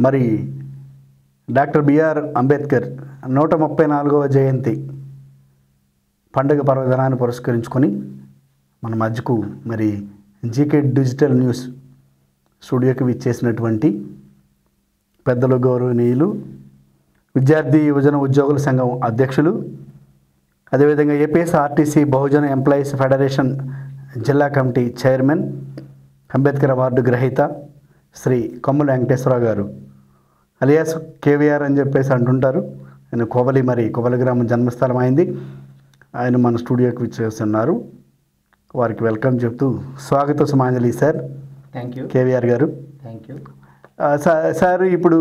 మరి doctor BR Ambedkar 134వ జయంతి పండుగ పర్వదినాన్ని పురస్కరించుకొని మన మధ్యకు మరి జీకే డిజిటల్ న్యూస్ స్టూడియోకి విచ్చేసినటువంటి పెద్దలు, గౌరవనీయులు, విద్యార్థి యువజన ఉద్యోగుల సంఘం అధ్యక్షులు, అదేవిధంగా ఏపీఎస్ఆర్టీసీ బహుజన ఎంప్లాయీస్ ఫెడరేషన్ జిల్లా కమిటీ చైర్మన్, అంబేద్కర్ అవార్డు గ్రహీత శ్రీ కొమ్ముల వెంకటేశ్వరరావు గారు, అలియాస్ కేవీఆర్ అని చెప్పేసి అంటుంటారు. ఆయన కోవలి గ్రామం జన్మస్థలం అయింది. ఆయన మన స్టూడియోకి విచ్చేస్తున్నారు. వారికి వెల్కమ్ చెప్తూ స్వాగత సుమాంజలి సార్. థ్యాంక్ యూ కేవీఆర్ గారు. థ్యాంక్ యూ సార్, ఇప్పుడు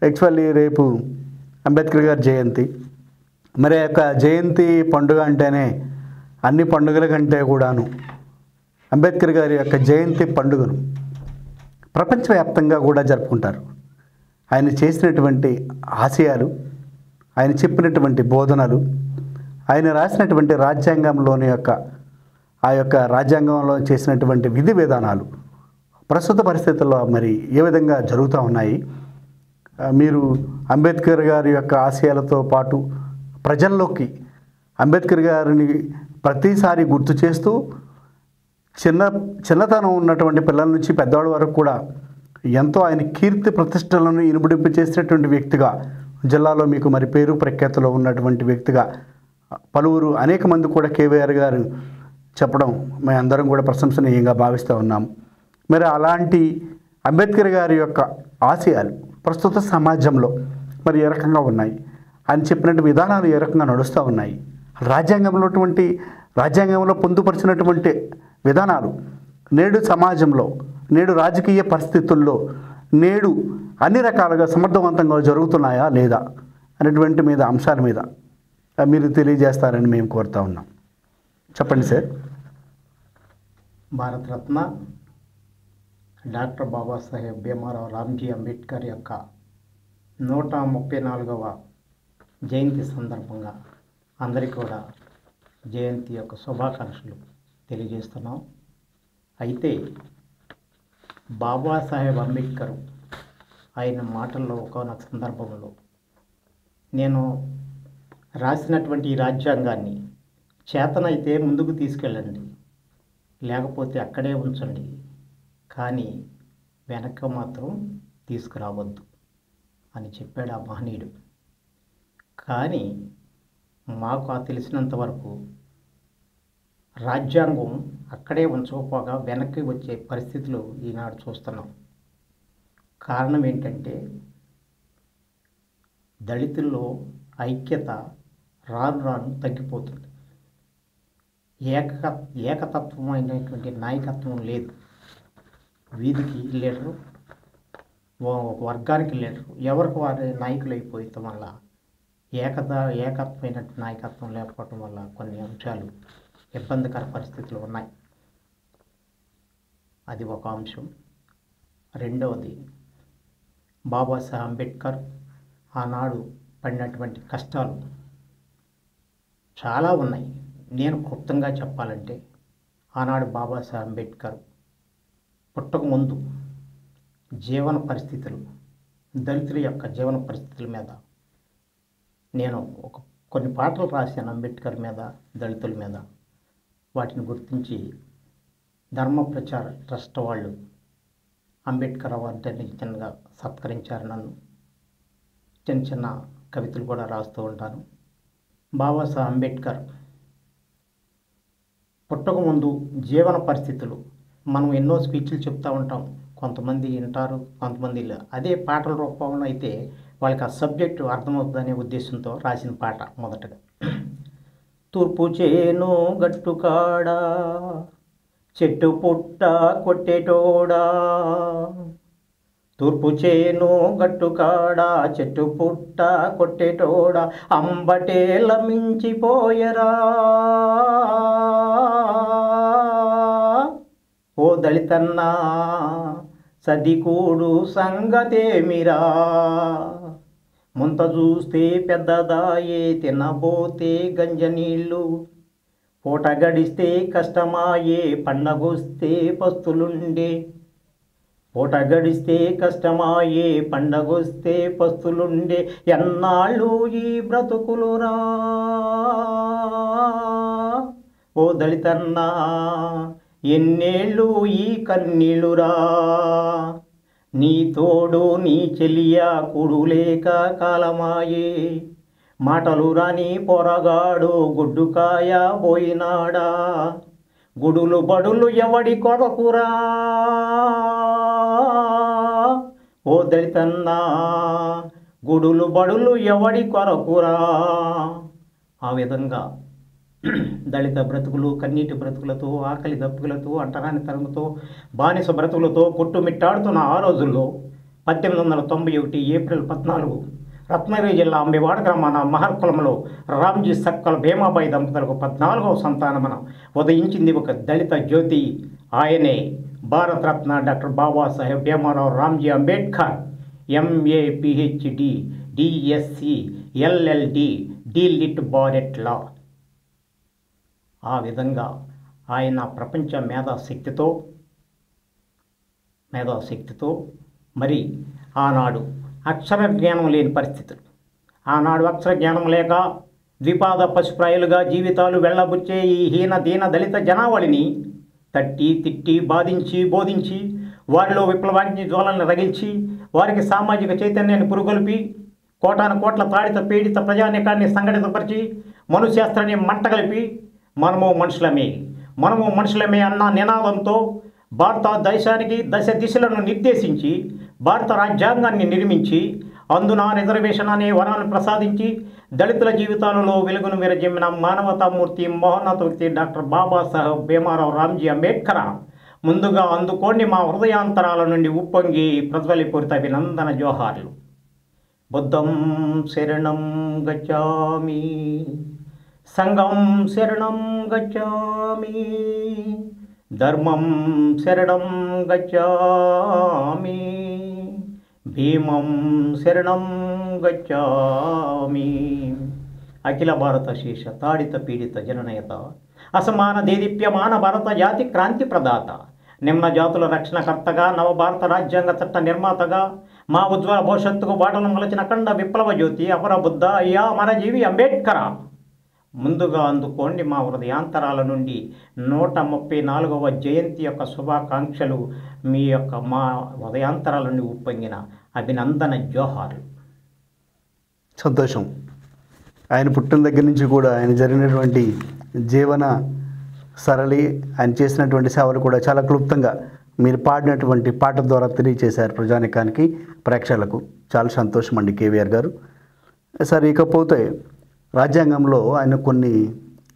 యాక్చువల్లీ రేపు అంబేద్కర్ గారి జయంతి. మరి యొక్క జయంతి పండుగ అంటేనే అన్ని పండుగల కంటే కూడాను అంబేద్కర్ గారి యొక్క జయంతి పండుగను ప్రపంచవ్యాప్తంగా కూడా జరుపుకుంటారు. ఆయన చేసినటువంటి ఆశయాలు, ఆయన చెప్పినటువంటి బోధనలు, ఆయన రాసినటువంటి రాజ్యాంగంలోని ఆ యొక్క రాజ్యాంగంలో చేసినటువంటి విధి విధానాలు ప్రస్తుత పరిస్థితుల్లో మరి ఏ విధంగా జరుగుతూ ఉన్నాయి? మీరు అంబేద్కర్ గారి యొక్క ఆశయాలతో పాటు ప్రజల్లోకి అంబేద్కర్ గారిని ప్రతిసారి గుర్తు చేస్తూ చిన్నతనం ఉన్నటువంటి పిల్లల నుంచి పెద్దవాళ్ళ వరకు కూడా ఎంతో ఆయన కీర్తి ప్రతిష్టలను ఇనుబడింపు చేసినటువంటి వ్యక్తిగా, జిల్లాలో మీకు మరి పేరు ప్రఖ్యాతిలో ఉన్నటువంటి వ్యక్తిగా పలువురు అనేక మంది కూడా కేవీఆర్ గారు చెప్పడం మేము అందరం కూడా ప్రశంసనీయంగా భావిస్తూ ఉన్నాం. మరి అలాంటి అంబేద్కర్ గారి యొక్క ఆశయాలు ప్రస్తుత సమాజంలో మరి ఏ రకంగా ఉన్నాయి? ఆయన చెప్పినట్టు విధానాలు ఏ రకంగా నడుస్తూ ఉన్నాయి? రాజ్యాంగంలో పొందుపరిచినటువంటి విధానాలు నేడు సమాజంలో, నేడు రాజకీయ పరిస్థితుల్లో, నేడు అన్ని రకాలుగా సమర్థవంతంగా జరుగుతున్నాయా లేదా అనేటువంటి అంశాల మీద మీరు తెలియజేస్తారని మేము కోరుతా ఉన్నాం. చెప్పండి సార్. భారతరత్న డాక్టర్ బాబాసాహెబ్ భీమ్రావ్ రామ్జీ అంబేద్కర్ యొక్క 134వ జయంతి సందర్భంగా అందరికీ కూడా జయంతి యొక్క శుభాకాంక్షలు తెలియజేస్తున్నాం. అయితే బాబాసాహెబ్ అంబేద్కర్ ఆయన మాటల్లో ఒకనొక సందర్భంలో, నేను రాసినటువంటి ఈ రాజ్యాంగాన్ని చేతనైతే ముందుకు తీసుకెళ్ళండి, లేకపోతే అక్కడే ఉంచండి, కానీ వెనక్కి మాత్రం తీసుకురావద్దు అని చెప్పాడు ఆ మహనీయుడు. కానీ మాకు తెలిసినంత వరకు రాజ్యాంగం అక్కడే ఉంచకపోగా వెనక్కి వచ్చే పరిస్థితులు ఈనాడు చూస్తున్నాం. కారణం ఏంటంటే దళితుల్లో ఐక్యత రాను రాను తగ్గిపోతుంది. ఏకతత్వమైనటువంటి నాయకత్వం లేదు. వీధికి లీడరు, వర్గానికి లీడరు, ఎవరికి వారి నాయకులు అయిపోయటం వల్ల ఏకత్వమైన నాయకత్వం లేకపోవటం వల్ల కొన్ని అంశాలు ఇబ్బందికర పరిస్థితులు ఉన్నాయి. అది ఒక అంశం. రెండవది, బాబాసాహెబ్ అంబేద్కర్ ఆనాడు పడినటువంటి కష్టాలు చాలా ఉన్నాయి. నేను క్లుప్తంగా చెప్పాలంటే, ఆనాడు బాబాసాహెబ్ అంబేద్కర్ పుట్టకముందు జీవన పరిస్థితులు, దళితుల యొక్క జీవన పరిస్థితుల మీద నేను కొన్ని పాటలు రాశాను. అంబేద్కర్ మీద, దళితుల మీద. వాటిని గుర్తించి ధర్మ ప్రచార ట్రస్ట్ వాళ్ళు అంబేద్కర్ అవార్డుని చిన్నగా సత్కరించారు నన్ను. చిన్న కవితలు కూడా రాస్తూ ఉంటాను. బాబాసాహెబ్ అంబేద్కర్ పుట్టకముందు జీవన పరిస్థితులు, మనం ఎన్నో స్పీచ్లు చెప్తూ ఉంటాం, కొంతమంది వింటారు, కొంతమంది అదే పాటల రూపంలో అయితే వాళ్ళకి ఆ సబ్జెక్టు అర్థమవుతుందనే ఉద్దేశంతో రాసిన పాట. మొదటగా, తూర్పు చేను గట్టుకాడా చెట్టు పుట్ట కొట్టేటోడా, తూర్పు చేను గట్టుకాడా చెట్టు పుట్ట కొట్టేటోడా, అంబటేల మించిపోయరా ఓ దళితన్నా, సదికూడు సంగతేమిరా, ముంత చూస్తే పెద్దదాయే తినబోతే గంజనీళ్ళు, పూట గడిస్తే కష్టమాయే పండగొస్తే పస్తులుండే, పూట గడిస్తే కష్టమాయే పండగొస్తే పస్తులుండే ఎన్నాళ్ళు ఈ బ్రతుకులురా ఓ దళితన్నా ఎన్నేళ్ళు ఈ కన్నీళ్ళురా నీ తోడు నీ చెలియ కుడులేక కాలమాయే మాటలు రాని పొరగాడు గుడ్డుకాయ పోయినాడా గుడులు బడులు ఎవడి కొరకురా ఓ దళితన్నా గుడులు బడులు ఎవడి కొరకురా. ఆ విధంగా దళిత బ్రతుకులు కన్నీటి బ్రతుకులతో ఆకలి దప్పులతో అంటరాని తరముతో బానిస బ్రతుకులతో కొట్టుమిట్టాడుతున్న ఆ రోజుల్లో 1891 ఏప్రిల్ 14 రత్నగిరి జిల్లా అంబివాడ గ్రామాన మహర్కులంలో రామ్జీ సక్కల్ భీమాబాయి దంపతులకు 14వ సంతానమున ఉదయించింది ఒక దళిత జ్యోతి. ఆయనే Bharat Ratna doctor Babasaheb Bhimarao Ramji Ambedkar. MA PhD DSc LLD D.Lit బారెట్ లా. ఆ విధంగా ఆయన ప్రపంచ మేధాశక్తితో మరి ఆనాడు అక్షర జ్ఞానం లేని పరిస్థితులు, ఆనాడు అక్షర జ్ఞానం లేక ద్విపాద పశుప్రాయులుగా జీవితాలు వెళ్ళబుచ్చే ఈ హీన దీన దళిత జనావళిని తట్టి తిట్టి బాధించి బోధించి వారిలో విప్లవాగ్ని జ్వాలను రగిల్చి వారికి సామాజిక చైతన్యాన్ని పురుగొల్పి కోటాను కోట్ల తాడిత పీడిత ప్రజానీకాన్ని సంఘటితపరిచి మనుశాస్త్రాన్ని మంటగలిపి మనము మనుషులమే అన్న నినాదంతో భారతదేశానికి దశ దిశలను నిర్దేశించి భారత రాజ్యాంగాన్ని నిర్మించి అందున రిజర్వేషన్ అనే వరాన్ని ప్రసాదించి దళితుల జీవితాలలో వెలుగును విరజిమ్మిన మానవతామూర్తి మహోన్నత వ్యక్తి డాక్టర్ బాబాసాహెబ్ భీమారావు రామ్జీ అంబేద్కర్. ముందుగా అందుకోండి మా హృదయాంతరాల నుండి ఉప్పొంగి ప్రజ్వలిపూరిత అభినందన జోహార్లు. బుద్ధం శరణం గచ్చామి, సంఘం శరణం గచ్చామి, ధర్మం శరణం గచ్చామి, భీమం శరణం గచ్చామి. అఖిల భారత శేష తాడిత పీడిత జననేత, అసమాన దేదీప్యమాన భారత జాతి క్రాంతి ప్రదాత, నిమ్న జాతుల రక్షణకర్తగా నవభారత రాజ్యాంగ చట్ట నిర్మాతగా మా ఉజ్వల భవిష్యత్తుకు బాటలు మొలచిన అఖండ విప్లవ జ్యోతి అపర బుద్ధ అయ్యా అమరజీవి అంబేద్కర్. ముందుగా అందుకోండి మా హృదయాంతరాల నుండి 134వ జయంతి యొక్క శుభాకాంక్షలు. మీ యొక్క మా హృదయాంతరాల నుండి ఉప్పొంగిన అభినందన జోహార్లు. సంతోషం. ఆయన పుట్టిన దగ్గర నుంచి కూడా ఆయన జరిగినటువంటి జీవన సరళి, ఆయన చేసినటువంటి సేవలు కూడా చాలా క్లుప్తంగా మీరు పాడినటువంటి పాట ద్వారా తెలియచేశారు ప్రజానికానికి, ప్రేక్షకులకు. చాలా సంతోషం అండి కేవీఆర్ గారు. సరే, ఇకపోతే రాజ్యాంగంలో ఆయన కొన్ని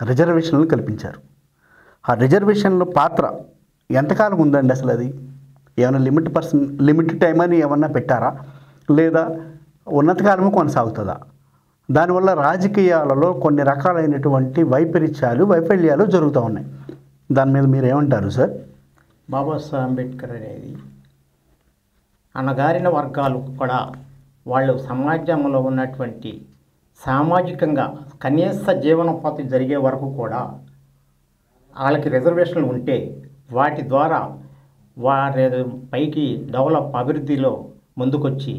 రిజర్వేషన్లు కల్పించారు. ఆ రిజర్వేషన్ల పాత్ర ఎంతకాలం ఉందండి అసలు? అది ఏమైనా లిమిట్ టైం అని ఏమన్నా పెట్టారా, లేదా ఉన్నతకాలము కొనసాగుతుందా? దానివల్ల రాజకీయాలలో కొన్ని రకాలైనటువంటి వైఫల్యాలు జరుగుతూ ఉన్నాయి. దాని మీద మీరు ఏమంటారు సార్? బాబాసాహెబ్ అంబేద్కర్ అనేది అణగారిన వర్గాలు కూడా వాళ్ళు సమాజంలో ఉన్నటువంటి సామాజికంగా కనీస జీవనోపాధి జరిగే వరకు కూడా వాళ్ళకి రిజర్వేషన్లు ఉంటే వాటి ద్వారా వారి పైకి అభివృద్ధిలో ముందుకొచ్చి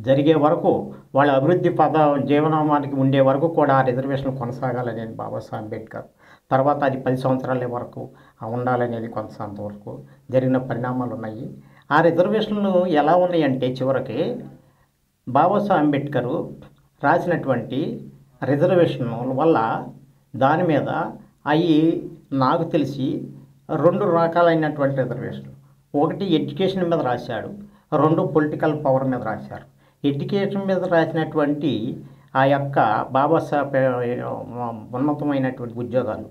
జరిగే వరకు వాళ్ళ అభివృద్ధి జీవనామానికి ఉండే వరకు కూడా ఆ రిజర్వేషన్లు కొనసాగాలనేది బాబాసాహెబ్ అంబేద్కర్. తర్వాత అది 10 సంవత్సరాల వరకు ఉండాలనేది కొంతవరకు జరిగిన పరిణామాలు ఉన్నాయి. ఆ రిజర్వేషన్లు ఎలా ఉన్నాయంటే చివరికి బాబాసాహెబ్ అంబేద్కర్ రాసినటువంటి రిజర్వేషన్ వల్ల దాని మీద అవి నాకు తెలిసి 2 రకాలైనటువంటి రిజర్వేషన్లు. ఒకటి ఎడ్యుకేషన్ మీద రాశాడు, 2 పొలిటికల్ పవర్ మీద రాశారు. ఎడ్యుకేషన్ మీద రాసినటువంటి ఆ యొక్క బాబాసాహెబ్ ఉన్నతమైనటువంటి ఉద్యోగాలు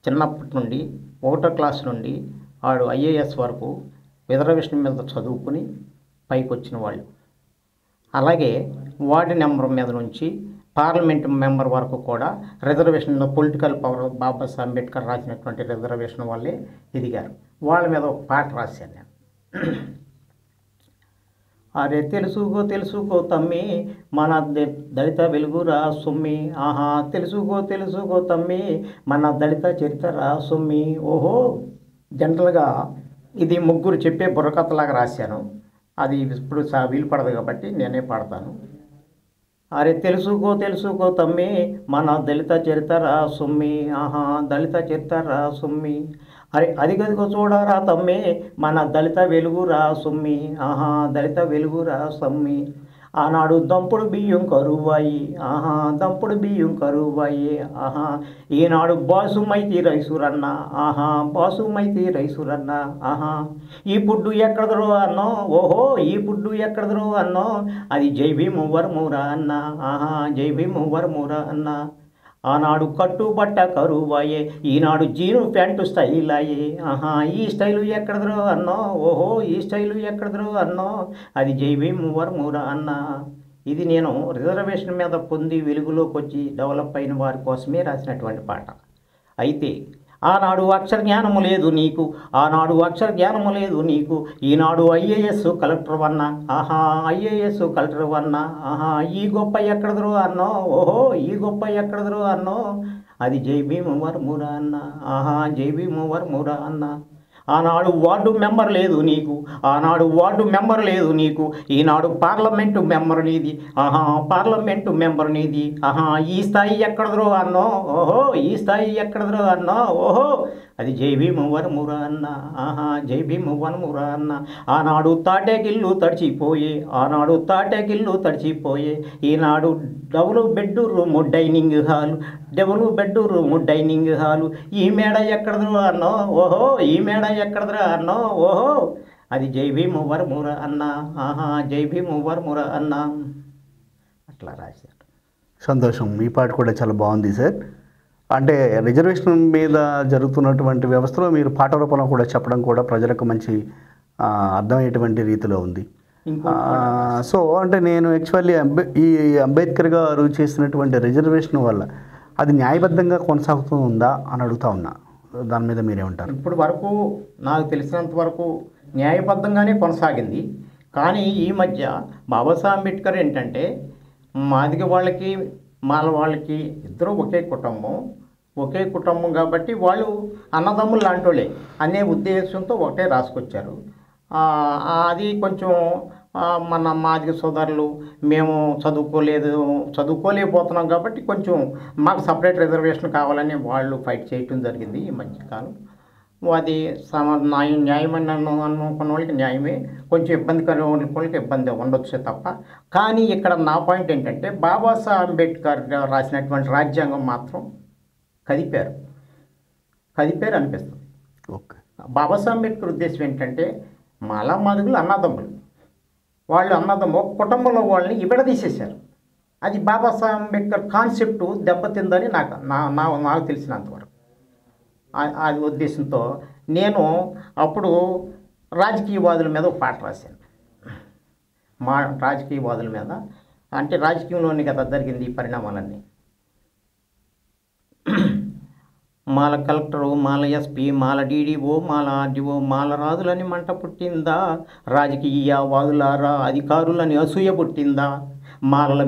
చిన్నప్పటి నుండి 1వ క్లాస్ నుండి వాడు IAS వరకు రిజర్వేషన్ మీద చదువుకుని పైకి వచ్చిన వాళ్ళు. అలాగే వార్డు నెంబర్ మీద నుంచి పార్లమెంట్ మెంబర్ వరకు కూడా reservation political power Babasaheb Ambedkar రాసినటువంటి రిజర్వేషన్ వాళ్ళే ఎదిగారు. వాళ్ళ మీద ఒక పాట రాశాను నేను. అరే తెలుసుకో తమ్మి మన దళిత వెలుగురా సొమ్మి, ఆహా తెలుసుకో తమ్మి మన దళిత చరిత్ర రా సొమ్మి. ఓహో, జనరల్గా ఇది ముగ్గురు చెప్పే బుర్రకథలాగా రాశాను. అది ఇప్పుడు వీలు పడదు కాబట్టి నేనే పాడతాను. అరే తెలుసుకో తెలుసుకో తమ్మి మన దళిత చరిత్ర సొమ్మి, ఆహా దళిత చరిత్ర సొమ్మి. అరే అదిగదిగో చూడరా తమ్మి మన దళిత వెలుగురా సొమ్మి, ఆహా దళిత వెలుగురా సొమ్మి. ఆనాడు దంపుడు బియ్యం కరువాయి, ఆహా దంపుడు బియ్యం కరువాయి, ఆహా ఈనాడు బాసుమైతి రైసురన్న, ఆహా బాసుమైతి రైసురన్న, ఆహా ఈ పుడ్డు ఎక్కడదరో అన్నో, ఓహో ఈ పుడ్డు ఎక్కడదరో అన్నో, అది జై భీము వరమురా అన్న, ఆహా జై భీము వరమురా అన్న. ఆనాడు కట్టుబట్ట కరువాయే, ఈనాడు జీను ప్యాంటు స్టైల్ అయ్యే, ఆహా ఈ స్టైలు ఎక్కడదరో అన్నో, ఓహో ఈ స్టైలు ఎక్కడదరో అన్నో, అది జై భీము వరమురా అన్న. ఇది నేను రిజర్వేషన్ మీద పొంది వెలుగులోకి వచ్చి డెవలప్ అయిన వారి కోసమే రాసినటువంటి పాట. అయితే ఆనాడు అక్షర జ్ఞానము లేదు నీకు, ఆనాడు అక్షర జ్ఞానము లేదు నీకు, ఈనాడు ఐఏఎస్ కలెక్టర్ అన్నా, ఆహా ఐఏఎస్ కలెక్టర్ అన్నా, ఆహా ఈ గొప్ప ఎక్కడదరో అన్నో, ఓహో ఈ గొప్ప ఎక్కడదరో అన్నో, అది జై భీము వరమురా అన్న, ఆహా జై భీము వరమురా అన్న. ఆనాడు వార్డు మెంబర్ లేదు నీకు, ఆనాడు వార్డు మెంబర్ లేదు నీకు, ఈనాడు పార్లమెంటు మెంబర్ నీది, ఆహా పార్లమెంటు మెంబర్ నీది, ఆహా ఈ స్థాయి ఎక్కడదరో అన్నో, ఓహో ఈ స్థాయి ఎక్కడదరో అన్నో, ఓహో అది జై భీము వరమురా అన్న, ఆహా జై భీము వరమురా అన్న. ఆనాడు తాటేకిల్లు తడిచిపోయే, ఆనాడు తాటేకిల్లు తడిచిపోయే, ఈనాడు double bedroom dining hall, double bedroom dining hall, ఈ మేడ ఎక్కడదరో అన్నో, ఓహో ఈ మేడ ఎక్కడదరా అన్నో, ఓహో అది జై భీము వరమురా అన్న, ఆహా జై భీము వరమురా అన్న. అట్లా రాశారు. సంతోషం. ఈ పాట కూడా చాలా బాగుంది సార్. అంటే రిజర్వేషన్ మీద జరుగుతున్నటువంటి వ్యవస్థలో మీరు పాట రూపంలో కూడా చెప్పడం కూడా ప్రజలకు మంచి అర్థమయ్యేటువంటి రీతిలో ఉంది. సో అంటే నేను యాక్చువల్లీ ఈ అంబేద్కర్ గారు చేసినటువంటి రిజర్వేషన్ వల్ల అది న్యాయబద్ధంగా కొనసాగుతూ ఉందా అని అడుగుతా ఉన్నా. దాని మీద మీరేమంటారు? ఇప్పుడు వరకు నాకు తెలిసినంత వరకు న్యాయబద్ధంగానే కొనసాగింది. కానీ ఈ మధ్య బాబాసాహెబ్ అంబేద్కర్ ఏంటంటే మాదిగ వాళ్ళకి మాల వాళ్ళకి ఇద్దరు ఒకే కుటుంబం కాబట్టి వాళ్ళు అన్నదమ్ములు లాంటోళ్ళే అనే ఉద్దేశంతో ఒకటే రాసుకొచ్చారు. అది కొంచెం మన మాదిగ సోదరులు మేము చదువుకోలేకపోతున్నాం కాబట్టి కొంచెం మాకు సపరేట్ రిజర్వేషన్ కావాలని వాళ్ళు ఫైట్ చేయటం జరిగింది ఈ మధ్యకాలం. అది న్యాయమని అనుకున్న వాళ్ళకి న్యాయమే, కొంచెం ఇబ్బందికర వాళ్ళకి ఇబ్బంది ఉండొచ్చే తప్ప. కానీ ఇక్కడ నా పాయింట్ ఏంటంటే బాబాసాహెబ్ అంబేద్కర్ రాసినటువంటి రాజ్యాంగం మాత్రం కదిపారు అనిపిస్తుంది. ఓకే. బాబాసాహెబ్ అంబేద్కర్ ఉద్దేశం ఏంటంటే మాలా మాదిగులు అన్నదమ్ములు, వాళ్ళు అన్నదమ్ము కుటుంబంలో వాళ్ళని విడదీసేశారు. అది బాబాసాహెబ్ అంబేద్కర్ కాన్సెప్టు దెబ్బతిందని నాకు తెలిసినంతవరకు. అది ఉద్దేశంతో నేను అప్పుడు రాజకీయవాదుల మీద ఒక పాట రాశాను. రాజకీయవాదుల మీద అంటే రాజకీయంలోని కదా జరిగింది ఈ పరిణామాలన్నీ. మాల కలెక్టరు, మాల ఎస్పీ, మాల డీడీఓ, మాల ఆర్డీఓ, మాల రాజులని మంట పుట్టిందా, రాజకీయవాదులారా అధికారులని అసూయ పుట్టిందా, మాలల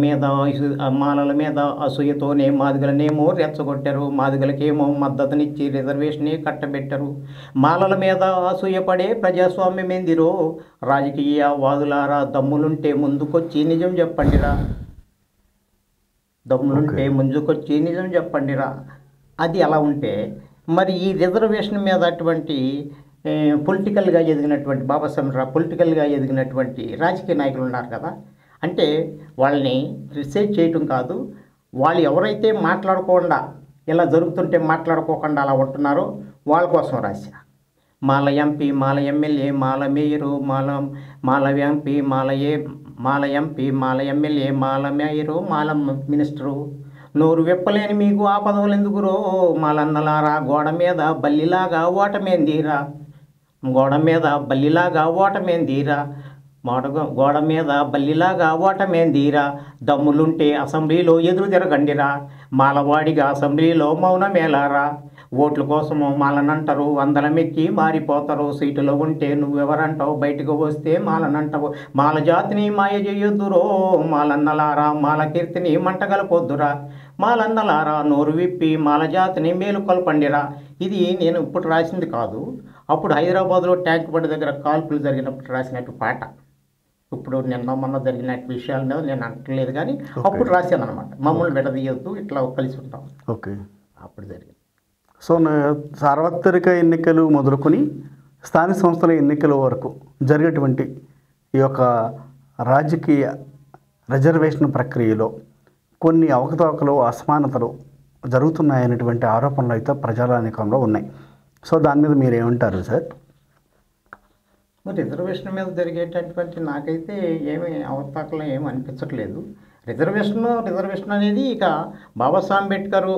మీద అసూయతోనే మాదిగలనేమో రెచ్చగొట్టారు, మాదిగలకేమో మద్దతునిచ్చి రిజర్వేషనే కట్టబెట్టరు, మాలల మీద అసూయపడే ప్రజాస్వామ్యమేందిరో, రాజకీయవాదులారా దమ్ములుంటే ముందుకొచ్చి నిజం చెప్పండిరా, నిజం చెప్పండిరా. అది అలా ఉంటే మరి ఈ రిజర్వేషన్ మీద అటువంటి పొలిటికల్గా ఎదిగినటువంటి పొలిటికల్గా ఎదిగినటువంటి రాజకీయ నాయకులు ఉన్నారు కదా, అంటే వాళ్ళని రిసైడ్ చేయటం కాదు, వాళ్ళు ఎవరైతే మాట్లాడకుండా ఇలా జరుగుతుంటే మాట్లాడుకోకుండా అలా ఉంటున్నారో వాళ్ళ కోసం రాశా. మాల ఎంపీ, మాల ఎమ్మెల్యే, మాల మేయరు, మాల ఎంపీ, మాల ఎంపీ, మాల ఎమ్మెల్యే, మాల మేయరు, మాల మినిస్టరు, నోరు విప్పలేని మీకు ఆ పదవులు ఎందుకురో, మాలన్నలారా గోడ మీద బల్లిలాగా ఓటమేందీరా, గోడ మీద బల్లిలాగా ఓటమేందీరా, దమ్ములుంటే అసెంబ్లీలో ఎదురు తిరగండిరా, మాలవాడిగా అసెంబ్లీలో మౌనమేలారా, ఓట్ల కోసము మాలనంటారు, వందలమెక్కి మారిపోతారు, సీటులో ఉంటే నువ్వెవరంటావు, బయటకు వస్తే మాలనంటావు, మాల జాతిని మాయ చేయొద్దురో, మాలన్నలారా మాల కీర్తిని మంటగలపొద్దురా, మాలన్నలారా నోరు విప్పి మాల జాతిని మేలుకొల్పండిరా. ఇది నేను ఇప్పుడు రాసింది కాదు, అప్పుడు హైదరాబాద్లో ట్యాంక్ బండ్ దగ్గర కాల్పులు జరిగినప్పుడు రాసినట్టు పాట. ఇప్పుడు నిన్న మొన్న జరిగిన విషయాలు నేను అంటలేదు కానీ అప్పుడు రాశాను అనమాట. మమ్మల్ని విడదీయొద్దు, ఇట్లా కలిసి ఉంటాం. ఓకే, అప్పుడు జరిగింది. సో సార్వత్రిక ఎన్నికలు మొదలుకొని స్థానిక సంస్థల ఎన్నికల వరకు జరిగేటువంటి ఈ యొక్క రాజకీయ రిజర్వేషన్ ప్రక్రియలో కొన్ని అవకతవకలు, అసమానతలు జరుగుతున్నాయనేటువంటి ఆరోపణలు అయితే ప్రజానికంలో ఉన్నాయి. సో దాని మీద మీరు ఏమంటారు సార్? రిజర్వేషన్ మీద జరిగేటటువంటి నాకైతే ఏమీ అవతాకలు ఏమి అనిపించట్లేదు. రిజర్వేషన్ అనేది ఇక బాబాసాహెబ్ అంబేద్కర్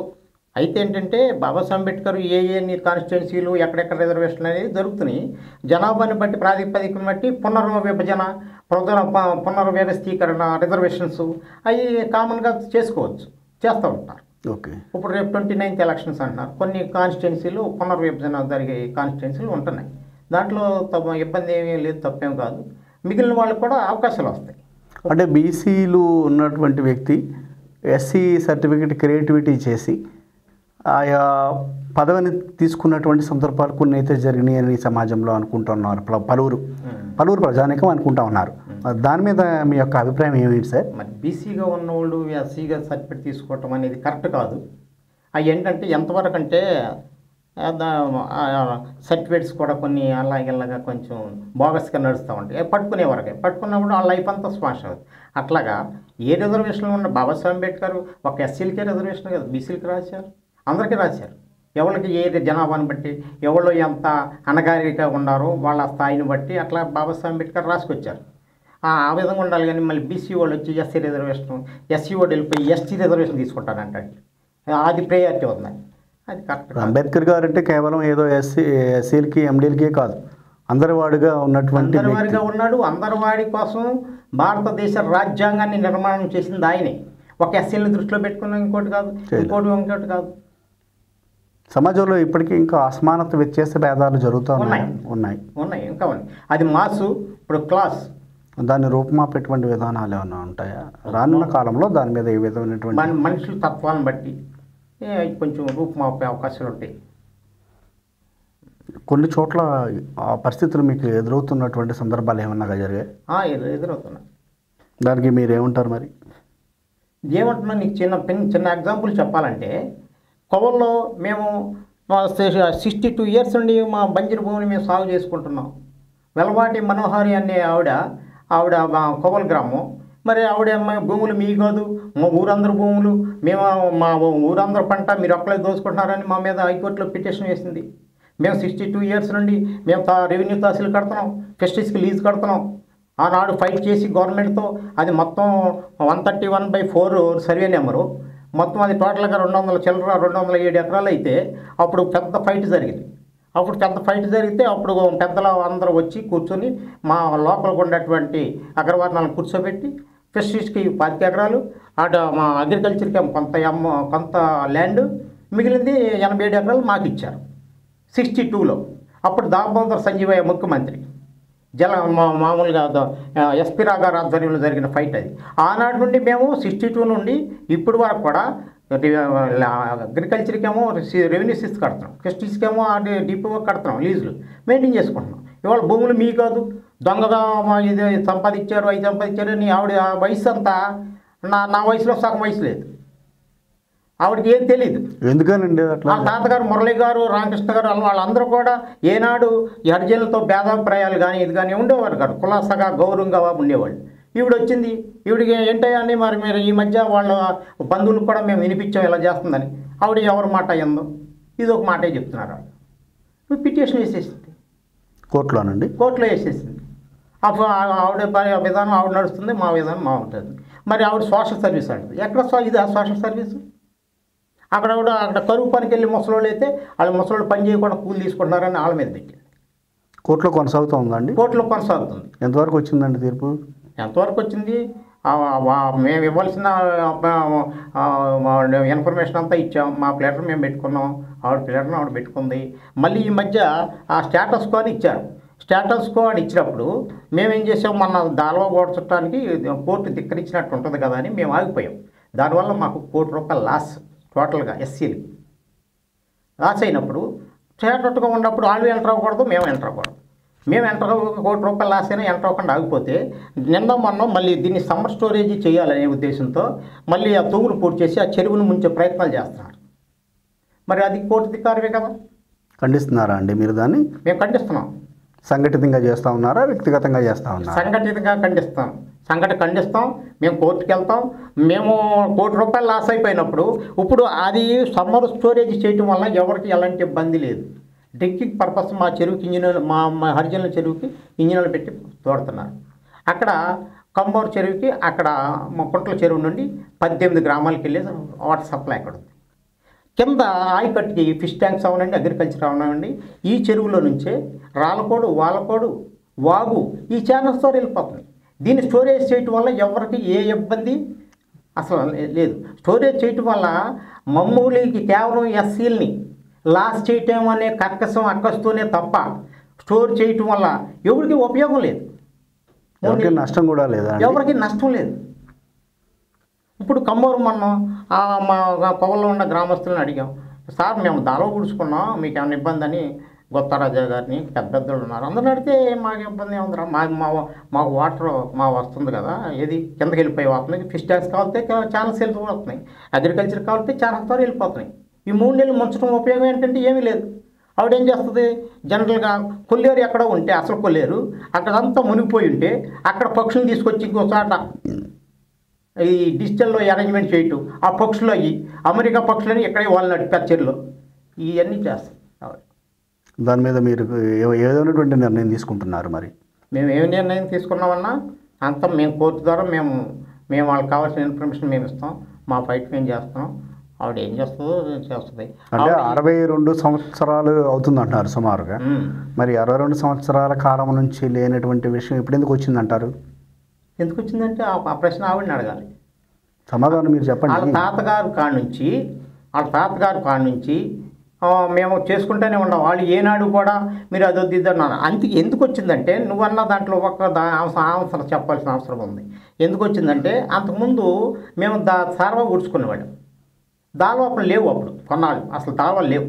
అయితే ఏంటంటే బాబాసాహెబ్ అంబేద్కర్ ఏ కాన్స్టిట్యున్సీలు ఎక్కడెక్కడ రిజర్వేషన్ అనేది జరుగుతున్నాయి. జనాభాని బట్టి ప్రాతిపదికను బట్టి పునర్విభజన, పునర్వ్యవస్థీకరణ, రిజర్వేషన్స్ అవి కామన్గా చేసుకోవచ్చు, చేస్తూ ఉంటారు. ఓకే, ఇప్పుడు రేపు 29th ఎలక్షన్స్ అంటున్నారు. కొన్ని కాన్స్టిట్యున్సీలు పునర్విభజన జరిగే కాన్స్టిట్యున్సీలు ఉంటున్నాయి. దాంట్లో ఇబ్బంది ఏమీ లేదు, తప్పేం కాదు. మిగిలిన వాళ్ళకి కూడా అవకాశాలు వస్తాయి. అంటే బీసీలు ఉన్నటువంటి వ్యక్తి ఎస్సీ సర్టిఫికేట్ క్రియేటివిటీ చేసి ఆయా పదవిని తీసుకున్నటువంటి సందర్భాలు కొన్ని అయితే జరిగినాయని సమాజంలో అనుకుంటున్నారు పలువురు ప్రజానికం అనుకుంటా ఉన్నారు. దాని మీద మీ యొక్క అభిప్రాయం ఏమిటి సార్? మరి బీసీగా ఉన్నవాళ్ళు ఎస్సీగా సర్టిఫికేట్ తీసుకోవటం అనేది కరెక్ట్ కాదు. అవి ఏంటంటే ఎంతవరకు అంటే సర్టిఫికేట్స్ కూడా కొన్ని అలాగేలాగా కొంచెం బోగస్గా నడుస్తూ ఉంటాయి. పట్టుకునే వరకే, పట్టుకున్నప్పుడు ఆ లైఫ్ అంతా స్మాష్ అవుతుంది. అట్లాగా ఏ రిజర్వేషన్లో ఉన్న బాబాసాహెబ్ అంబేద్కర్ ఒక ఎస్సీలకే రిజర్వేషన్ కదా, బీసీలకి రాశారు, అందరికీ రాశారు. ఎవరికి ఏ జనాభాని బట్టి ఎవరు ఎంత అనగారిగా ఉన్నారో వాళ్ళ స్థాయిని బట్టి అట్లా బాబాసాహెబ్ అంబేద్కర్ రాసుకొచ్చారు. ఆ విధంగా ఉండాలి. కానీ మళ్ళీ బీసీ వాళ్ళు వచ్చి ఎస్సీ రిజర్వేషన్, ఎస్సీ వాళ్ళు వెళ్ళిపోయి ఎస్టీ రిజర్వేషన్ తీసుకుంటారంటే అది ప్రయారిటీ ఉంది. అది కరెక్ట్. అంబేద్కర్ గారు అంటే కేవలం ఏదో ఎస్సీలకి ఎండీలకే కాదు, అందరివాడిగా ఉన్నటువంటి అందరివాడిగా ఉన్నాడు. అందరివాడి కోసం భారతదేశ రాజ్యాంగాన్ని నిర్మాణం చేసింది ఆయనే. ఒక ఎస్సీని దృష్టిలో పెట్టుకున్న ఇంకోటి కాదు, ఇంకోటి కాదు. సమాజంలో ఇప్పటికీ ఇంకా అసమానత, వ్యత్యాస భేదాలు జరుగుతూ ఉన్నాయి. ఇంకా ఉన్నాయి. అది మాసు, ఇప్పుడు క్లాస్. దాన్ని రూపుమాపేటువంటి విధానాలు ఏమైనా ఉంటాయా రానున్న కాలంలో? దాని మీద ఏ విధమైనటువంటి మనుషుల తత్వాన్ని బట్టి కొంచెం రూపుమాపే అవకాశాలు ఉంటాయి. కొన్ని చోట్ల ఆ పరిస్థితులు మీకు ఎదురవుతున్నటువంటి సందర్భాలు ఏమన్నా జరిగాయి? ఎదురవుతున్నాయి. దానికి మీరు ఏమంటారు మరి? ఏమంటున్నా, నీకు చిన్న ఎగ్జాంపుల్ చెప్పాలంటే, కొవ్వల్లో మేము 62 years నుండి మా బంజరు భూమిని మేము సాగు చేసుకుంటున్నాం. వెలవాటి మనోహరి అనే ఆవిడ కొవ్వల గ్రామం. మరి ఆవిడ భూములు మీ కాదు, మా ఊరందరూ భూములు, మా ఊరందరూ పంట మీరు ఒక్కలే దోచుకుంటున్నారని మా మీద హైకోర్టులో పిటిషన్ వేసింది. మేము 62 years నుండి మేము రెవెన్యూ తహసీల్ కడుతున్నాం, ఫెస్టిస్కి లీజ్ కడుతున్నాం. ఆనాడు ఫైట్ చేసి గవర్నమెంట్తో అది మొత్తం 131/4 సర్వే నెంబరు, మొత్తం అది టోటల్గా 207 ఎకరాలు అయితే అప్పుడు పెద్ద ఫైట్ జరిగింది. అప్పుడు పెద్దలు అందరూ వచ్చి కూర్చొని మా లోపలికి ఉన్నటువంటి అగ్రవర్ణాలను కూర్చోబెట్టి ఫిషరీస్కి 25 ఎకరాలు, మా అగ్రికల్చర్కి కొంత ల్యాండ్, మిగిలింది 87 ఎకరాలు మాకు ఇచ్చారు 62లో. అప్పుడు దామోదర్ సంజీవయ్య ముఖ్యమంత్రి, మామూలుగా ఎస్పీ రావు గారి ఆధ్వర్యంలో జరిగిన ఫైట్ అది. ఆనాటి నుండి మేము 62 నుండి ఇప్పుడు వరకు కూడా అగ్రికల్చర్కి ఏమో రెవెన్యూ సిస్ కడుతున్నాం, ఫెస్టిస్కి ఏమో డిపో కడుతున్నాం, లీజులు మెయింటైన్ చేసుకుంటున్నాం. ఇవాళ భూములు మీ కాదు, దొంగగా ఇది సంపాదించారు అవి సంపాదించారు అని ఆవిడ వయసు అంతా నా వయసులో సగం వయసు లేదు. ఆవిడకి ఏం తెలియదు. ఎందుకనండి అట్లా? తాతగారు మురళి గారు, రామకృష్ణ గారు వాళ్ళందరూ కూడా ఏనాడు ఈ హరిజనులతో భేదాభిప్రాయాలు కానీ ఇది కానీ ఉండేవారు కాదు, కులాసగా గౌరవంగా ఉండేవాళ్ళు. ఈవిడ వచ్చింది, ఈవిడికి ఏంటయ్యని మరి మీరు ఈ మధ్య వాళ్ళ బంధువులకు కూడా మేము వినిపించాం ఇలా చేస్తుందని. ఆవిడ ఎవరి మాట అయ్యిందో ఇది ఒక మాటే చెప్తున్నారు. వాళ్ళు పిటిషన్ వేసేసింది కోర్టులోనండి, కోర్టులో వేసేసింది. ఆవిడ విధానం ఆవిడ నడుస్తుంది, మా విధానం మా ఉంటుంది. మరి ఆవిడ సోషల్ సర్వీస్ అంటుంది. ఎక్కడ ఇది ఆ సోషల్ సర్వీస్? అక్కడ కరువు పనికి వెళ్ళి ముసలోళ్ళు అయితే వాళ్ళు ముసలోళ్ళు పని చేయకుండా కూలి తీసుకుంటున్నారని వాళ్ళ మీద పెట్టింది. కోర్టులో కొనసాగుతుందండి? కోర్టులో కొనసాగుతుంది. ఎంతవరకు వచ్చిందండి తీర్పు? ఎంతవరకు వచ్చింది? మేము ఇవ్వాల్సిన ఇన్ఫర్మేషన్ అంతా ఇచ్చాం. మా ప్లేటర్ మేము పెట్టుకున్నాం, ఆవిడ ప్లేటర్ని ఆవిడ పెట్టుకుంది. మళ్ళీ ఈ మధ్య ఆ స్టేటస్ కో అని ఇచ్చారు. స్టేటస్ కో అని ఇచ్చినప్పుడు మేమేం చేసాం, మన దాల్వా చుట్టానికి కోర్టు ధిక్కరించినట్టు ఉంటుంది కదా అని మేము ఆగిపోయాం. దానివల్ల మాకు ₹1,00,00,000 లాస్ టోటల్గా ఎస్సీలు లాస్ అయినప్పుడు చేటట్టుగా ఉన్నప్పుడు వాళ్ళు ఎంటర్ అవ్వకూడదు, మేము ఎంటర్ అవ్వకూడదు. మేము ఎంటర్ ₹1,00,00,000 లాస్ అయినా ఎంటర్ అవ్వకుండా ఆగిపోతే నిన్న మొన్న మళ్ళీ దీన్ని సమ్మర్ స్టోరేజ్ చేయాలనే ఉద్దేశంతో మళ్ళీ ఆ తూగులు పూర్తి చేసి ఆ చెరువును ముంచే ప్రయత్నాలు చేస్తున్నారు. మరి అది కోర్టు ధిక్కారమే కదా. ఖండిస్తున్నారా అండి మీరు దాన్ని? మేము ఖండిస్తున్నాం. సంఘటితంగా చేస్తూ ఉన్నారా, వ్యక్తిగతంగా చేస్తూ ఉన్నారా? సంఘటితంగా ఖండిస్తాం. ఖండిస్తాం. మేము కోర్టుకి వెళ్తాం. మేము ₹1,00,00,000 లాస్ అయిపోయినప్పుడు ఇప్పుడు అది సమ్మర్ స్టోరేజ్ చేయటం వల్ల ఎవరికి ఎలాంటి ఇబ్బంది లేదు. డ్రింకింగ్ పర్పస్ మా చెరువుకి ఇంజనీర్లు మా హరిజనుల చెరువుకి ఇంజనీర్లు పెట్టి తోడుతున్నారు. అక్కడ కంబోర్ చెరువుకి అక్కడ మా కుంట్ల చెరువు నుండి 18 గ్రామాలకు వెళ్ళి వాటర్ సప్లై అక్కడ ఉంది. కింద ఆయకట్టుకి ఫిష్ ట్యాంక్స్ అవనండి, అగ్రికల్చర్ అవనండి, ఈ చెరువులో నుంచే రాళ్ళకోడు, వాలకోడు, వాగు ఈ ఛానల్స్తో వెళ్ళిపోతుంది. దీన్ని స్టోరేజ్ చేయటం వల్ల ఎవరికి ఏ ఇబ్బంది అసలు లేదు. స్టోరేజ్ చేయటం వల్ల మమ్మూలికి కేవలం ఎస్సీల్ని లాస్ చేయటం అనే కర్కశం అక్కస్తూనే తప్ప స్టోర్ చేయటం వల్ల ఎవరికి ఉపయోగం లేదు, ఎవరికి నష్టం కూడా లేదా? ఎవరికి నష్టం లేదు. ఇప్పుడు కమ్మూరు మనం మా పొగల్లో ఉన్న గ్రామస్తులను అడిగాం, సార్ మేము దాలో గుడుచుకున్నాం, మీకు ఏమైనా ఇబ్బంది అని గొత్తరాజా గారిని పెద్దలు ఉన్నారు. అందరూ అడిగితే మాకు ఇబ్బంది ఏముందిరా, మాకు వాటర్ వస్తుంది కదా, ఏది కిందకి వెళ్ళిపోయి వస్తుంది. ఫిష్ ట్యాంక్స్ కావాలితే ఛానల్స్ వెళ్ళిపోతున్నాయి, అగ్రికల్చర్ కావాలితే ఛానల్స్ ద్వారా వెళ్ళిపోతున్నాయి. ఈ 3 నెలలు ముంచడం ఉపయోగం ఏంటంటే ఏమీ లేదు. ఆవిడేం చేస్తుంది, జనరల్గా కొల్లేరు ఎక్కడో ఉంటే అసలు కొల్లేరు అక్కడంతా మునిగిపోయి ఉంటే అక్కడ పక్షులు తీసుకొచ్చి ఇంకో చోట ఈ డిజిటల్లో అరేంజ్మెంట్ చేయటం, ఆ పక్షులు అయ్యి అమెరికా పక్షులని ఎక్కడే వాళ్ళు నడిపేర్లో ఇవన్నీ చేస్తాం. దాని మీద మీరు ఏదైనటువంటి నిర్ణయం తీసుకుంటున్నారు? మరి మేము ఏమి నిర్ణయం తీసుకున్నామన్నా అంతా మేము కోర్టు ద్వారా మేము వాళ్ళకి కావాల్సిన ఇన్ఫర్మేషన్ మేము ఇస్తాం, మా ఫైట్ మేము చేస్తాం. ఆవిడ ఏం చేస్తుందో చేస్తుంది. అంటే 62 సంవత్సరాలు అవుతుందంటున్నారు సుమారుగా. మరి 62 సంవత్సరాల కాలం నుంచి లేనటువంటి విషయం ఇప్పుడు ఎందుకు వచ్చిందంటారు? ఎందుకు వచ్చిందంటే ఆ ప్రశ్న ఆవిడని అడగాలి. సమాధానం మీరు చెప్పండి. వాళ్ళ తాతగారు కాడ నుంచి మేము చేసుకుంటూనే ఉన్నాం. వాళ్ళు ఏనాడు కూడా మీరు అది వద్దిద్దన్నారు. అందుకే ఎందుకు వచ్చిందంటే నువ్వన్న దాంట్లో ఒక అవసరం చెప్పాల్సిన అవసరం ఉంది. ఎందుకు వచ్చిందంటే అంతకుముందు మేము సార్వా గుడుచుకునేవాళ్ళం. దాల్వాపలు లేవు అప్పుడు కొన్నాళ్ళు, అసలు దాల్వాలు లేవు.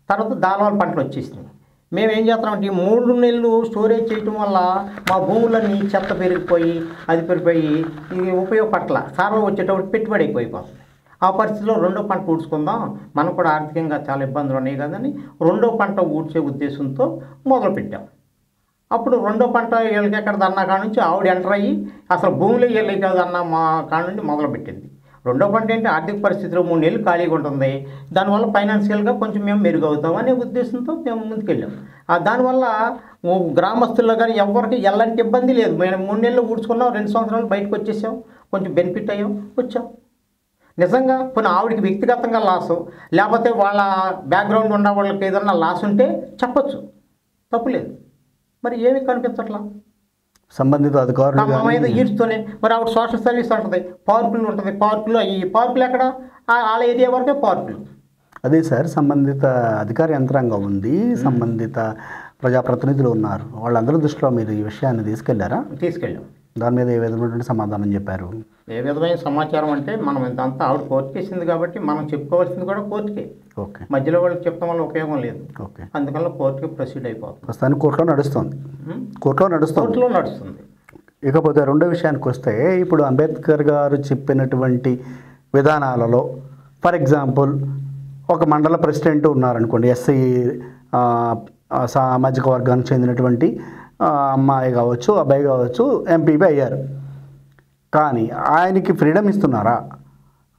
తర్వాత దాల్వాల పంటలు వచ్చేసినాయి. మేము ఏం చేస్తామంటే ఈ 3 నెలలు స్టోరేజ్ చేయటం వల్ల మా భూములన్నీ చెత్త పెరిగిపోయి అది పెరిగిపోయి ఇది ఉపయోగపట్ల సార్వా వచ్చేటప్పుడు పెట్టుబడి ఎక్కువైపోతుంది. ఆ పరిస్థితిలో 2వ పంట ఊడ్చుకుందాం, మనకు కూడా ఆర్థికంగా చాలా ఇబ్బందులు ఉన్నాయి కదని 2వ పంట ఊడ్చే ఉద్దేశంతో మొదలుపెట్టాం. అప్పుడు 2వ పంట వీళ్ళకి ఎక్కడ దన్నా కాడ నుంచి ఆవిడ ఎంటర్ అయ్యి అసలు భూమిలో వెళ్ళి కదన్న మా కాడ నుండి మొదలుపెట్టింది. 2వ పంట ఏంటి ఆర్థిక పరిస్థితిలో 3 నెలలు ఖాళీగా ఉంటుంది, దానివల్ల ఫైనాన్షియల్గా కొంచెం మేము మెరుగవుతాం అనే ఉద్దేశంతో మేము ముందుకెళ్ళాం. దానివల్ల గ్రామస్తుల్లో కానీ ఎవరికి ఎలాంటి ఇబ్బంది లేదు. మేము 3 నెలలు ఊడ్చుకున్నాం, 2 సంవత్సరాలు బయటకు వచ్చేసాం, కొంచెం బెనిఫిట్ అయ్యాం, వచ్చాం. నిజంగా కొన్ని ఆవిడకి వ్యక్తిగతంగా లాసు లేకపోతే వాళ్ళ బ్యాక్గ్రౌండ్ ఉన్న వాళ్ళకి ఏదన్నా లాస్ ఉంటే చెప్పచ్చు, తప్పులేదు. మరి ఏమీ కనిపించట్లా సంబంధిత అధికారులు మా మీద ఈడ్చుతోనే. మరి ఆవిడ సోషల్ సర్వీస్ ఉంటుంది, పార్కులు ఉంటుంది, ఈ పార్కులు ఎక్కడ వాళ్ళ ఏరియా వరకే పార్కులు. అదే సార్, సంబంధిత అధికార యంత్రాంగం ఉంది, సంబంధిత ప్రజాప్రతినిధులు ఉన్నారు, వాళ్ళందరి దృష్టిలో మీరు ఈ విషయాన్ని తీసుకెళ్ళాం. దాని మీద ఏ విధమైనటువంటి సమాధానం చెప్పారు? ఏ విధమైన సమాచారం అంటే మనం ఇదంతా ఆవిడ కోర్టుకి వేసింది కాబట్టి మనం చెప్పుకోవాల్సింది కూడా కోర్టుకే. ఓకే, మధ్యలో వాళ్ళకి చెప్పడం వల్ల ఉపయోగం లేదు. ఓకే, అందుకని కోర్టుకి ప్రొసీడ్ అయిపోతుంది. ప్రస్తుతానికి కోర్టులో నడుస్తుంది. ఇకపోతే రెండో విషయానికి వస్తే, ఇప్పుడు అంబేద్కర్ గారు చెప్పినటువంటి విధానాలలో ఫర్ ఎగ్జాంపుల్ ఒక మండల ప్రెసిడెంట్ ఉన్నారనుకోండి, ఎస్సీ సామాజిక వర్గానికి చెందినటువంటి అమ్మాయి కావచ్చు, అబ్బాయి కావచ్చు, ఎంపీపీ అయ్యారు. కానీ ఆయనకి ఫ్రీడమ్ ఇస్తున్నారా?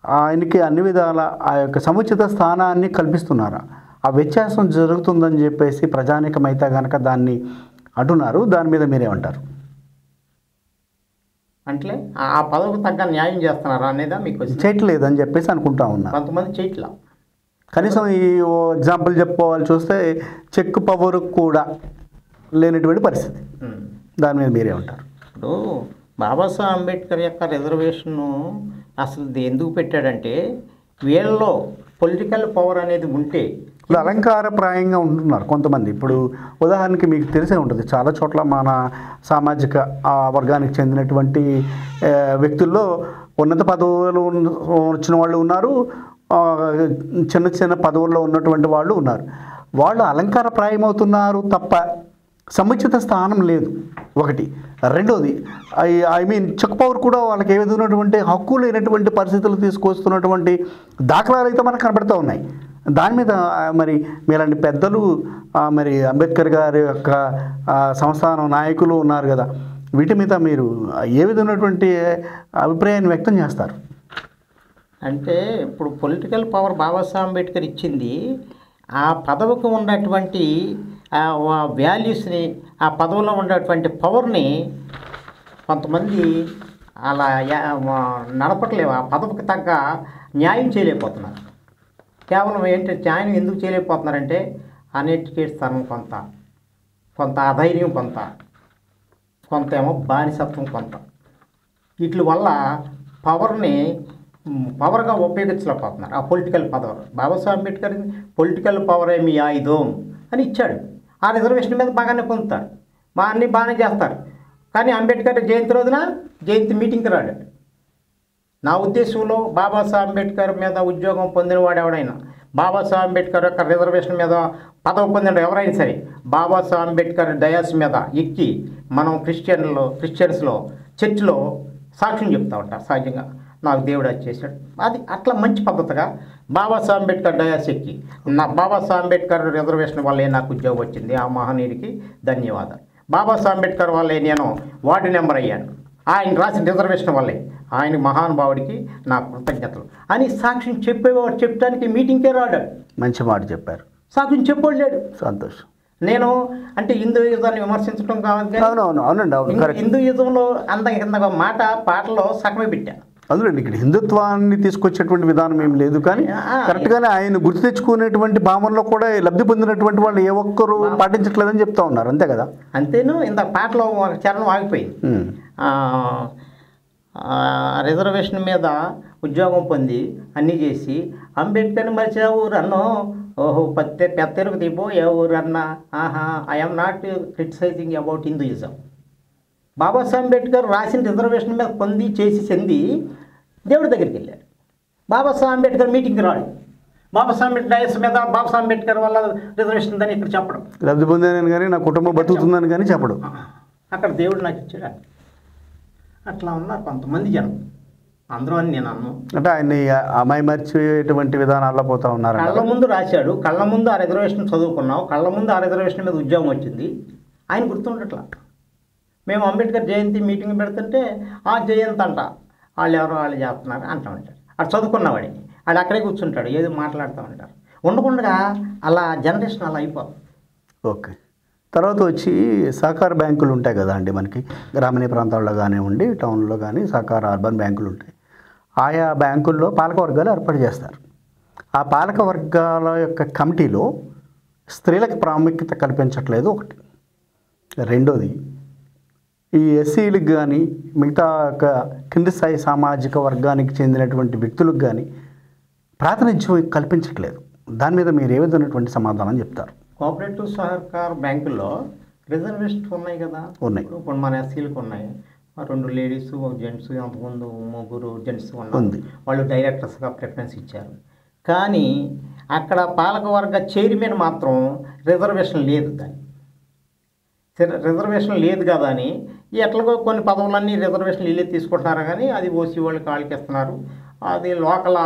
ఆయనకి అన్ని విధాల ఆ యొక్క సముచిత స్థానాన్ని కల్పిస్తున్నారా? ఆ వ్యత్యాసం జరుగుతుందని చెప్పేసి ప్రజానీకమైతే కనుక దాన్ని అంటున్నారు. దాని మీద మీరేమంటారు? అంటే ఆ పదవికి తగ్గ న్యాయం చేస్తున్నారా అనేదా మీకు? చేయట్లేదని చెప్పేసి అనుకుంటా ఉన్నారు కొంతమంది. చేయట్లా. కనీసం ఈ ఎగ్జాంపుల్ చెప్పుకోవాలి చూస్తే చెక్ పవర్ కూడా లేనటువంటి పరిస్థితి. దాని మీద మీరేమంటారు? ఇప్పుడు బాబాసాహెబ్ అంబేద్కర్ యొక్క రిజర్వేషన్ను అసలు ఎందుకు పెట్టాడంటే వీళ్ళలో పొలిటికల్ పవర్ అనేది ఉంటే ఇప్పుడు అలంకారప్రాయంగా ఉంటున్నారు కొంతమంది. ఇప్పుడు ఉదాహరణకి మీకు తెలిసే ఉంటుంది, చాలా చోట్ల మన సామాజిక వర్గానికి చెందినటువంటి వ్యక్తుల్లో ఉన్నత పదవులు వచ్చిన వాళ్ళు ఉన్నారు, ఆ, చిన్న చిన్న పదవుల్లో ఉన్నటువంటి వాళ్ళు ఉన్నారు. వాళ్ళు అలంకారప్రాయమవుతున్నారు తప్ప సముచిత స్థానం లేదు ఒకటి. రెండోది ఐ మీన్ చెక్ పవర్ కూడా వాళ్ళకి ఏ విధమైనటువంటి హక్కు లేనటువంటి పరిస్థితులు తీసుకొస్తున్నటువంటి దాఖలాలు అయితే మనకు కనబడుతూ ఉన్నాయి. దాని మీద మరి మీలాంటి పెద్దలు మరి అంబేద్కర్ గారి యొక్క సంస్థానం నాయకులు ఉన్నారు కదా, వీటి మీద మీరు ఏ విధమైనటువంటి అభిప్రాయాన్ని వ్యక్తం చేస్తారు? అంటే ఇప్పుడు పొలిటికల్ పవర్ బాబాసాహెబ్ అంబేద్కర్ ఇచ్చింది, ఆ పదవికి ఉన్నటువంటి వాల్యూస్ని, ఆ పదవిలో ఉన్నటువంటి పవర్ని కొంతమంది అలా నడపట్లేవు, ఆ పదవికి తగ్గ న్యాయం చేయలేకపోతున్నారు. కేవలం ఏంటంటే న్యాయం ఎందుకు చేయలేకపోతున్నారంటే అన్ఎడ్యుకేట్ స్థానం కొంత అధైర్యం, కొంత ఏమో బానిసత్వం, వీటి వల్ల పవర్గా ఉపయోగించలేకపోతున్నారు ఆ political power. Babasaheb Ambedkar political power మీ ఆయుధం అని ఇచ్చాడు. ఆ రిజర్వేషన్ మీద బాగానే పొందుతారు, అన్నీ బాగానే చేస్తారు. కానీ అంబేద్కర్ జయంతి రోజున జయంతి మీటింగ్కి రాడు. నా ఉద్దేశంలో బాబాసాహెబ్ అంబేద్కర్ మీద ఉద్యోగం పొందినవాడు ఎవడైనా, బాబాసాహెబ్ అంబేద్కర్ యొక్క రిజర్వేషన్ మీద పదవి పొందిన ఎవరైనా సరే, బాబాసాహెబ్ అంబేద్కర్ డయాస్ మీద ఎక్కి మనం క్రిస్టియన్స్లో చర్చిలో సాక్ష్యం చెప్తూ ఉంటారు. సహజంగా నాకు దేవుడు అది చేశాడు, అది అట్లా మంచి పద్ధతిగా బాబాసాహెబ్ అంబేద్కర్ డయాస్ ఎక్కి బాబాసాహెబ్ అంబేద్కర్ రిజర్వేషన్ వల్లే నాకు ఉద్యోగం వచ్చింది, ఆ మహనీయుడికి ధన్యవాదాలు. బాబాసాహెబ్ అంబేద్కర్ వల్లే నేను వార్డు నెంబర్ అయ్యాను, ఆయన రాసిన రిజర్వేషన్ వల్లే ఆయన మహానుభావుడికి నా కృతజ్ఞతలు అని సాక్ష్యం చెప్పేవాడు. చెప్పడానికి మీటింగ్కే రాడు. మంచి మాట చెప్పారు. సాక్ష్యం చెప్పాడు లేడు. సంతోషం. నేను అంటే హిందూయిజాన్ని విమర్శించడం కావాలి, హిందూయిజంలో కింద మాట పాటలో సగమే పెట్టాను. అందులోండి ఇక్కడ హిందుత్వాన్ని తీసుకొచ్చేటువంటి విధానం ఏం లేదు, కానీ కరెక్ట్గానే ఆయన గుర్తు తెచ్చుకునేటువంటి భావనలో కూడా లబ్ధి పొందినటువంటి వాళ్ళు ఏ ఒక్కరు పాటించట్లేదని చెప్తా ఉన్నారు, అంతే కదా? అంతేను. ఇంత పాటలో ఒక చరణం ఆగిపోయింది. రిజర్వేషన్ మీద ఉద్యోగం పొంది అన్నీ చేసి అంబేద్కర్ని మరిచే ఊరన్నో, ఓహో పెద్దెరుగు తీపో ఏ ఊరన్నా, I'm not criticising about Hinduism. Babasaheb Ambedkar రాసిన రిజర్వేషన్ మీద పొంది చేసి చెంది దేవుడి దగ్గరికి వెళ్ళాడు. బాబాసాహెబ్ అంబేద్కర్ మీటింగ్కి రాడు. బాబాసాహెబ్ డయస్ మీద బాబాసాహెబ్ అంబేద్కర్ వల్ల రిజర్వేషన్ ఉందని ఇక్కడ చెప్పడం, లబ్ధి పొందానని కానీ నా కుటుంబం బతుకుతుందని కానీ చెప్పడం, అక్కడ దేవుడు నాకు ఇచ్చాడు. అట్లా ఉన్నారు కొంతమంది జనం. అందరూ అని నేను అన్నాను అంటే ఆయన్ని అమ్మాయి మర్చిపోయేటువంటి విధానాల్లో పోతా ఉన్నారు. కళ్ళ ముందు రాశాడు, కళ్ళ ముందు ఆ రిజర్వేషన్ చదువుకున్నావు, కళ్ళ ముందు ఆ రిజర్వేషన్ మీద ఉద్యోగం వచ్చింది, ఆయన గుర్తుండట్లా. మేము అంబేద్కర్ జయంతి మీటింగ్ పెడుతుంటే ఆ జయంతి అంట వాళ్ళు ఎవరో వాళ్ళు చేస్తున్నారు అంటూ ఉంటారు. అటు చదువుకున్నవాడిని వాడు అక్కడే కూర్చుంటాడు, ఏదో మాట్లాడుతూ ఉంటారు. ఉండకుండా అలా జనరేషన్ అలా అయిపోతుంది. ఓకే. తర్వాత వచ్చి సహకార బ్యాంకులు ఉంటాయి కదా అండి, మనకి గ్రామీణ ప్రాంతాల్లో కానివ్వండి, టౌన్లో కానీ సహకార అర్బన్ బ్యాంకులు ఉంటాయి. ఆయా బ్యాంకుల్లో పాలకవర్గాలు ఏర్పాటు చేస్తారు. ఆ పాలకవర్గాల యొక్క కమిటీలో స్త్రీలకు ప్రాముఖ్యత కల్పించట్లేదు ఒకటి. రెండోది, ఈ ఎస్సీలకు కానీ మిగతా కింది స్థాయి సామాజిక వర్గానికి చెందినటువంటి వ్యక్తులకు కానీ ప్రాతినిధ్యం కల్పించట్లేదు. దాని మీద మీరు ఏ విధమైనటువంటి సమాధానం చెప్తారు? కోఆపరేటివ్ సహకార బ్యాంకుల్లో రిజర్వేషన్స్ ఉన్నాయి కదా, ఉన్నాయి. ఇప్పుడు మన ఎస్సీలకు ఉన్నాయి, 2 లేడీస్ 1 జెంట్స్, అంతకుముందు 3 జెంట్స్ ఉంది. వాళ్ళు డైరెక్టర్స్గా ప్రిఫరెన్స్ ఇచ్చారు. కానీ అక్కడ పాలకవర్గ చైర్మన్ మాత్రం రిజర్వేషన్ లేదు. దాన్ని రిజర్వేషన్ లేదు కదా అని ఎట్లాగో కొన్ని పదవులన్నీ రిజర్వేషన్లు వీళ్ళే తీసుకుంటున్నారు, కానీ అది ఓసీ వాళ్ళకి వాళ్ళకి ఇస్తున్నారు. అది లోకల్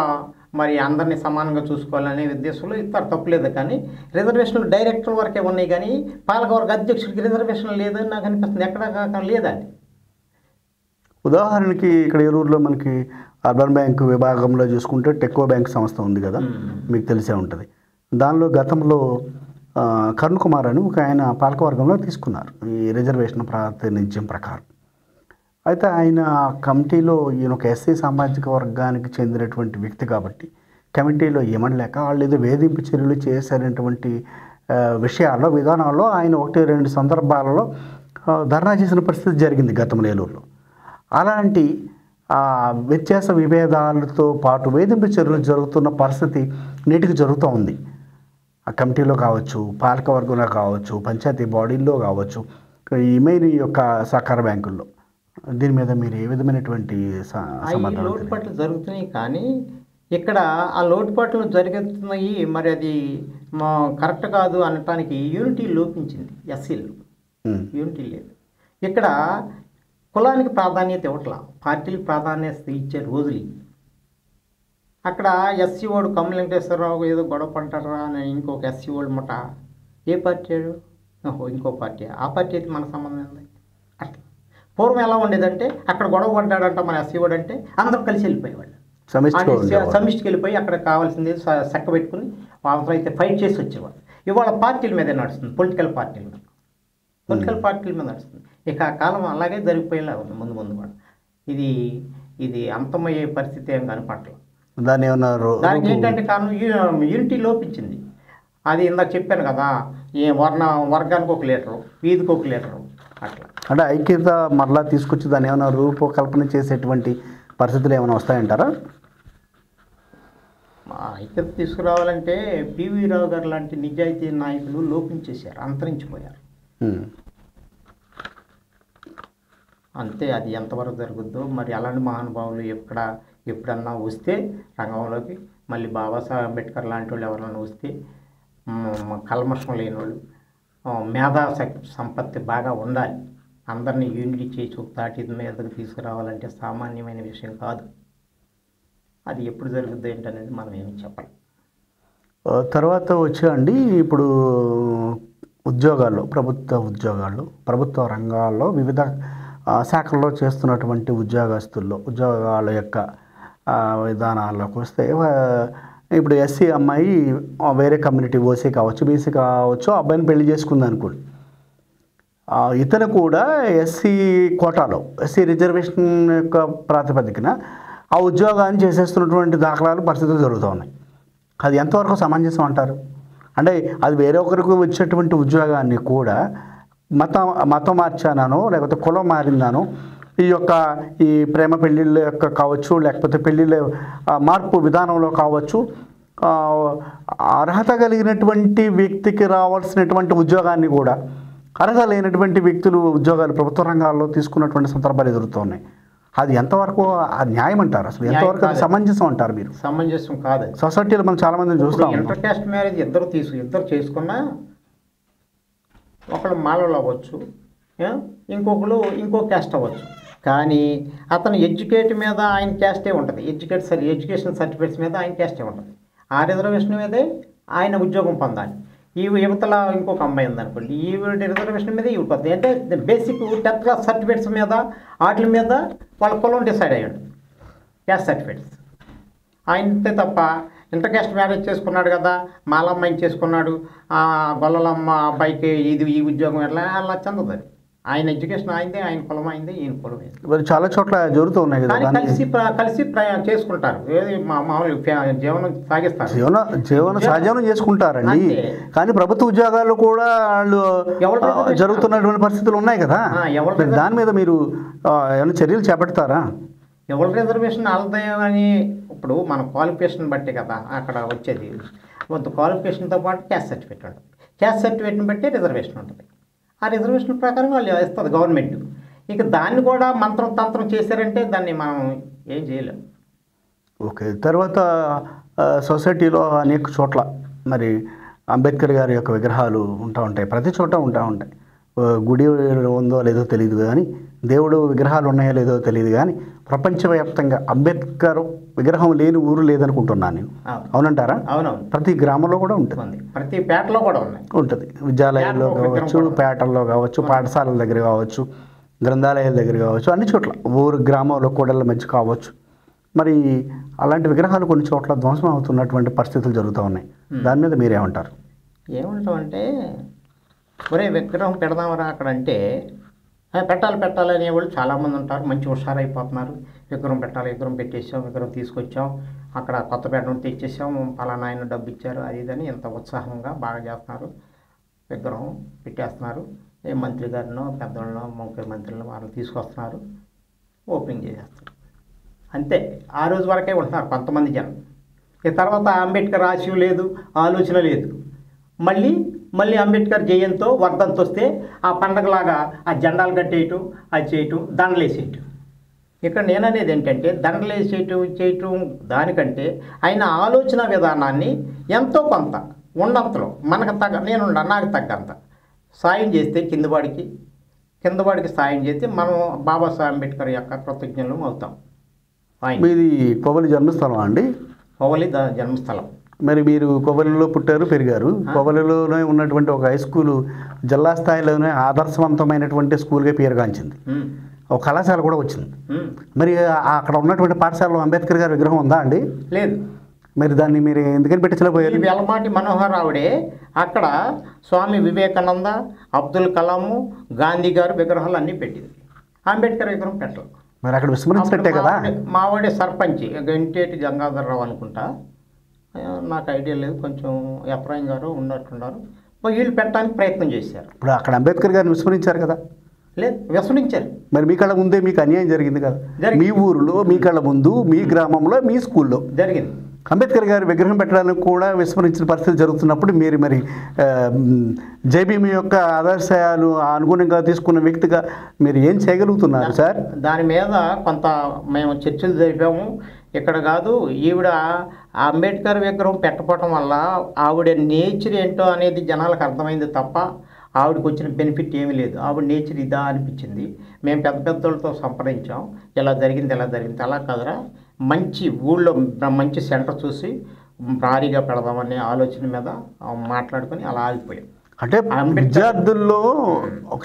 మరి అందరినీ సమానంగా చూసుకోవాలనే ఉద్దేశంలో ఇస్తారు, తప్పులేదు. కానీ రిజర్వేషన్లు డైరెక్టర్ వరకే ఉన్నాయి, కానీ పాలకవర్గ అధ్యక్షుడికి రిజర్వేషన్ లేదని నాకు అనిపిస్తుంది. ఎక్కడ లేదండి. ఉదాహరణకి ఇక్కడ ఏలూరులో మనకి అర్బన్ బ్యాంకు విభాగంలో చూసుకుంటే టెక్కో బ్యాంక్ సంస్థ ఉంది కదా, మీకు తెలిసే ఉంటుంది. దానిలో గతంలో కరుణ్ కుమార్ అని ఒక ఆయన పాలకవర్గంలో తీసుకున్నారు ఈ రిజర్వేషన్ ప్రాతినిధ్యం ప్రకారం. అయితే ఆయన కమిటీలో ఈయన ఒక ఎస్సీ సామాజిక వర్గానికి చెందినటువంటి వ్యక్తి కాబట్టి కమిటీలో ఏమనలేక వాళ్ళు ఏదో వేధింపు చర్యలు చేశారనేటువంటి విషయాల్లో విధానాల్లో ఆయన 1-2 సందర్భాలలో ధర్నా చేసిన పరిస్థితి జరిగింది గతంలో ఏలూరులో. అలాంటి వ్యత్యాస విభేదాలతో పాటు వేధింపు చర్యలు జరుగుతున్న పరిస్థితి నేటికి జరుగుతూ ఉంది. ఆ కమిటీలో కావచ్చు, పాలకవర్గంలో కావచ్చు, పంచాయతీ బాడీల్లో కావచ్చు, ఈ మెయిన్ యొక్క సహకార బ్యాంకుల్లో దీని మీద మీరు ఏ విధమైనటువంటి ఈ సమాధానం లోటుపాట్లు జరుగుతున్నాయి, కానీ ఇక్కడ ఆ లోటుపాట్లు జరుగుతున్నాయి, మరి అది మా కరెక్ట్ కాదు అనటానికి యూనిటీ లోపించింది. ఎస్సీలు యూనిటీ లేదు. ఇక్కడ కులానికి ప్రాధాన్యత ఇవ్వట్లా, పార్టీలకు ప్రాధాన్యత ఇచ్చే రోజులు ఇవి. అక్కడ ఎస్సీ వాడు కమ్మ వెంకటేశ్వరరావు ఏదో గొడవ పంటారా అని ఇంకొక ఎస్సీ వాడు మట ఏ పార్టీ వాడు, ఇంకో పార్టీ, ఆ పార్టీ అయితే మన సంబంధం ఉంది. అట్లా పూర్వం ఎలా ఉండేదంటే అక్కడ గొడవ పడ్డాడంట మన ఎస్సీ వాడు అంటే అందరూ కలిసి వెళ్ళిపోయేవాళ్ళు, సమిష్టికి వెళ్ళిపోయి అక్కడ కావాల్సింది చక్క పెట్టుకుని అవసరం అయితే ఫైట్ చేసి వచ్చేవాళ్ళు. ఇవాళ పార్టీల మీదే నడుస్తుంది, పొలిటికల్ పార్టీల మీద నడుస్తుంది. ఇక ఆ కాలం అలాగే జరిగిపోయేలా ఉంది ముందు కూడా. ఇది అంతమయ్యే పరిస్థితి ఏం కనపడలేదు. దానికి ఏంటంటే కారణం యూనిటీ లోపించింది. అది ఇందాక చెప్పాను కదా, ఏ వర్గానికి ఒక లీటరు, వీధికి ఒక లీటరు, అట్లా. అంటే ఐక్యత మరలా తీసుకొచ్చి దాన్ని ఏమైనా రూపకల్పన చేసేటువంటి పరిస్థితులు ఏమైనా వస్తాయంటారా? ఐక్యత తీసుకురావాలంటే పివి రావు గారు లాంటి నిజాయితీ నాయకులు లోపించేశారు, అంతరించిపోయారు. అంతే. అది ఎంతవరకు జరుగుద్దో మరి. అలాంటి మహానుభావులు ఎప్పుడన్నా వస్తే రంగంలోకి, మళ్ళీ బాబాసాహెబ్ అంబేద్కర్ లాంటి వాళ్ళు ఎవరైనా వస్తే, కల్మషం లేని వాళ్ళు, మేధా సంపత్తి బాగా ఉండాలి, అందరినీ యూనిటీ చేసి దాటి మీదకి తీసుకురావాలంటే సామాన్యమైన విషయం కాదు. అది ఎప్పుడు జరుగుద్ది ఏంటనేది మనం ఏమి చెప్పాలి. తర్వాత వచ్చండి, ఇప్పుడు ఉద్యోగాల్లో, ప్రభుత్వ రంగాల్లో వివిధ శాఖల్లో చేస్తున్నటువంటి ఉద్యోగాల యొక్క విధానాల్లోకి వస్తే, ఇప్పుడు ఎస్సీ అమ్మాయి వేరే కమ్యూనిటీ, ఓసీ కావచ్చు, బీసీ కావచ్చు, అబ్బాయిని పెళ్లి చేసుకుంది అనుకోండి, ఇతను కూడా ఎస్సీ కోటాలో, ఎస్సీ రిజర్వేషన్ యొక్క ప్రాతిపదికన ఆ ఉద్యోగాన్ని చేసేస్తున్నటువంటి దాఖలాలు, పరిస్థితులు జరుగుతూ ఉన్నాయి. అది ఎంతవరకు సమంజసం అంటారు? అంటే అది వేరే ఒకరికి వచ్చేటువంటి ఉద్యోగాన్ని కూడా మతం మార్చానో లేకపోతే కులం మారిందానో, ఈ ప్రేమ పెళ్ళిళ్ళ యొక్క కావచ్చు, లేకపోతే పెళ్ళిళ్ళ మార్పు విధానంలో కావచ్చు, అర్హత కలిగినటువంటి వ్యక్తికి రావాల్సినటువంటి ఉద్యోగాన్ని కూడా అర్హత లేనటువంటి వ్యక్తులు ఉద్యోగాలు ప్రభుత్వ రంగాల్లో తీసుకున్నటువంటి సందర్భాలు ఎదురుతున్నాయి. అది ఎంతవరకు న్యాయం అంటారు? అసలు ఎంతవరకు అది సమంజసం అంటారు మీరు? సమంజసం కాదు. సొసైటీలో మనం చాలా మందిని చూస్తాం. ఇంటర్ క్యాస్ట్ మ్యారేజ్ ఇద్దరు చేసుకున్నా, ఒకళ్ళు మాలలు అవ్వచ్చు, ఇంకొకరు ఇంకో క్యాస్ట్ అవ్వచ్చు, కానీ అతను ఎడ్యుకేట్ మీద ఆయన క్యాస్టే ఉంటుంది, ఎడ్యుకేషన్ సర్టిఫికేట్స్ మీద ఆయన క్యాస్టే ఉంటుంది. ఆ రిజర్వేషన్ మీదే ఆయన ఉద్యోగం పొందాలి. యువతల ఇంకొక అమ్మాయి ఉందనుకోండి, ఈ రిజర్వేషన్ మీద ఇవి పోతుంది. అంటే బేసిక్ 10th క్లాస్ సర్టిఫికేట్స్ మీద, వాటి మీద వాళ్ళ కులం డిసైడ్ అయ్యాడు, క్యాస్ట్ సర్టిఫికేట్స్. ఆయనంతే తప్ప ఇంటర్ క్యాస్ట్ మ్యారేజ్ చేసుకున్నాడు కదా, మాలమ్మాయిని చేసుకున్నాడు, గొల్లలమ్మ అబ్బాయికి ఈ ఉద్యోగం ఎట్లా అలా చెందదు. ఆయన ఎడ్యుకేషన్ అయిందే, ఆయన కులం అయిందే, ఈయన కులం అయింది. మరి చాలా చోట్ల జరుగుతూ ఉన్నాయి కదా, కలిసి చేసుకుంటారు, ఏది మామూలు జీవనం సాగిస్తారు, సహజీవనం చేసుకుంటారండి. కానీ ప్రభుత్వ ఉద్యోగాల్లో కూడా వాళ్ళు జరుగుతున్నటువంటి పరిస్థితులు ఉన్నాయి కదా, దాని మీద మీరు ఏమైనా చర్యలు చేపడతారా? ఎవరి రిజర్వేషన్ ఆల్దాయని ఇప్పుడు మన క్వాలిఫికేషన్ బట్టి కదా అక్కడ వచ్చేది. కొంత క్వాలిఫికేషన్తో పాటు క్యాస్ట్ సర్టిఫికేట్ ఉంటుంది, క్యాస్ట్ సర్టిఫికేట్ని బట్టి రిజర్వేషన్ ఉంటుంది. ఆ రిజర్వేషన్ ప్రకారం వాళ్ళు ఇస్తుంది గవర్నమెంట్. ఇక దాన్ని కూడా తంత్రం చేశారంటే దాన్ని మనం ఏం చేయలేం. ఓకే. తర్వాత సొసైటీలో అనేక చోట్ల మరి అంబేద్కర్ గారి యొక్క విగ్రహాలు ఉంటాయి, ప్రతి చోట ఉంటాయి. గుడి ఉందో లేదో తెలియదు కానీ, దేవుడు విగ్రహాలు ఉన్నాయో లేదో తెలియదు కానీ, ప్రపంచవ్యాప్తంగా అంబేద్కర్ విగ్రహం లేని ఊరు లేదనుకుంటున్నాను నేను. అవునంటారా? అవునవును. ప్రతి గ్రామంలో కూడా ఉంటుంది, ప్రతి పేటలో కూడా ఉంటుంది. విద్యాలయాల్లో కావచ్చు, పేటల్లో కావచ్చు, పాఠశాలల దగ్గర కావచ్చు, గ్రంథాలయాల దగ్గర కావచ్చు, అన్ని చోట్ల, ఊరు గ్రామంలో కూడళ్ళ మధ్య కావచ్చు. మరి అలాంటి విగ్రహాలు కొన్ని చోట్ల ధ్వంసం అవుతున్నటువంటి పరిస్థితులు జరుగుతూ ఉన్నాయి. దాని మీద మీరేమంటారు? ఏమంటామంటే, ఒరే విగ్రహం పెడదామరా అక్కడ అంటే, పెట్టాలి అనేవాళ్ళు చాలామంది ఉంటారు. మంచి హుషారైపోతున్నారు, విగ్రహం పెట్టేసాం, విగ్రహం తీసుకొచ్చాం, అక్కడ కొత్తపేట నుండి తెచ్చేసాం, పలానా ఆయన డబ్బు ఇచ్చారు, అది ఇదని ఎంత ఉత్సాహంగా బాగా చేస్తున్నారు. విగ్రహం పెట్టేస్తున్నారు, ఏ మంత్రి గారినో పెద్దవాళ్ళనో ముఖ్యమంత్రులను వాళ్ళని తీసుకొస్తున్నారు, ఓపెనింగ్ చేసేస్తారు. అంతే. ఆ రోజు వరకే ఉంటున్నారు కొంతమంది జనం. ఈ తర్వాత అంబేద్కర్ ఆశయం లేదు, ఆలోచన లేదు. మళ్ళీ మళ్ళీ అంబేద్కర్ జయంతో వర్ధంతి వస్తే ఆ పండగలాగా ఆ జెండాలు కట్టేయటం అది చేయటం దండలేసేయటం. ఇక్కడ నేననేది ఏంటంటే చేయటం దానికంటే ఆయన ఆలోచన విధానాన్ని ఎంతో కొంత ఉన్నంతలో మనకు నాకు తగ్గంత సాయం చేస్తే కిందవాడికి సాయం చేస్తే మనం బాబాసాహెబ్ అంబేద్కర్ యొక్క కృతజ్ఞులం అవుతాం. మీది కోవలి జన్మస్థలం అండి? కోవలి జన్మస్థలం. మరి మీరు కోవలిలో పుట్టారు, పెరిగారు. కోవలిలోనే ఉన్నటువంటి ఒక హై స్కూలు జిల్లా స్థాయిలోనే ఆదర్శవంతమైనటువంటి స్కూల్గా పేరుగాంచింది. ఒక కళాశాల కూడా వచ్చింది. మరి అక్కడ ఉన్నటువంటి పాఠశాలలో అంబేద్కర్ గారి విగ్రహం ఉందా అండి? లేదు. మరి దాన్ని మీరు ఎందుకని పెట్టించలేకపోయారు? వెలమాటి మనోహర్ రావుడే అక్కడ స్వామి వివేకానంద, అబ్దుల్ కలాము, గాంధీ గారు విగ్రహాలు అన్నీ పెట్టింది. అంబేద్కర్ విగ్రహం పెట్టలేదు. మరి అక్కడ విస్మరించినట్టే కదా. మావాడే సర్పంచ్ గంటేటి గంగాధరరావు అనుకుంటా, నాకు ఐడియా లేదు, కొంచెం ఎఫ్రాయిం గారు ఉన్నట్టున్నారు, వీళ్ళు పెట్టడానికి ప్రయత్నం చేశారు. ఇప్పుడు అక్కడ అంబేద్కర్ గారిని విస్మరించారు కదా. లేదు, విస్మరించారు. మరి మీ కళ్ళ ముందే మీకు అన్యాయం జరిగింది కదా. మీ ఊరిలో, మీ కళ్ళ ముందు, మీ గ్రామంలో, మీ స్కూల్లో జరిగింది. అంబేద్కర్ గారి విగ్రహం పెట్టడానికి కూడా విస్మరించిన పరిస్థితి జరుగుతున్నప్పుడు మీరు మరి జేబీఎం యొక్క ఆదర్శాలు అనుగుణంగా తీసుకున్న వ్యక్తిగా మీరు ఏం చేయగలుగుతున్నారు సార్? దాని మీద కొంత మేము చర్చలు జరిపాము. ఇక్కడ కాదు, ఈవిడ అంబేద్కర్ విగ్రహం పెట్టకపోవటం వల్ల ఆవిడ నేచర్ ఏంటో అనేది జనాలకు అర్థమైంది తప్ప ఆవిడకి వచ్చిన బెనిఫిట్ ఏమీ లేదు. ఆవిడ నేచర్ ఇదా అనిపించింది. మేము పెద్దలతో సంప్రదించాం, ఇలా జరిగింది అలా కాదురా, మంచి ఊళ్ళో మంచి సెంటర్ చూసి భారీగా పెడదామనే ఆలోచన మీద మాట్లాడుకొని అలా ఆగిపోయాం. అంటే విద్యార్థుల్లో ఒక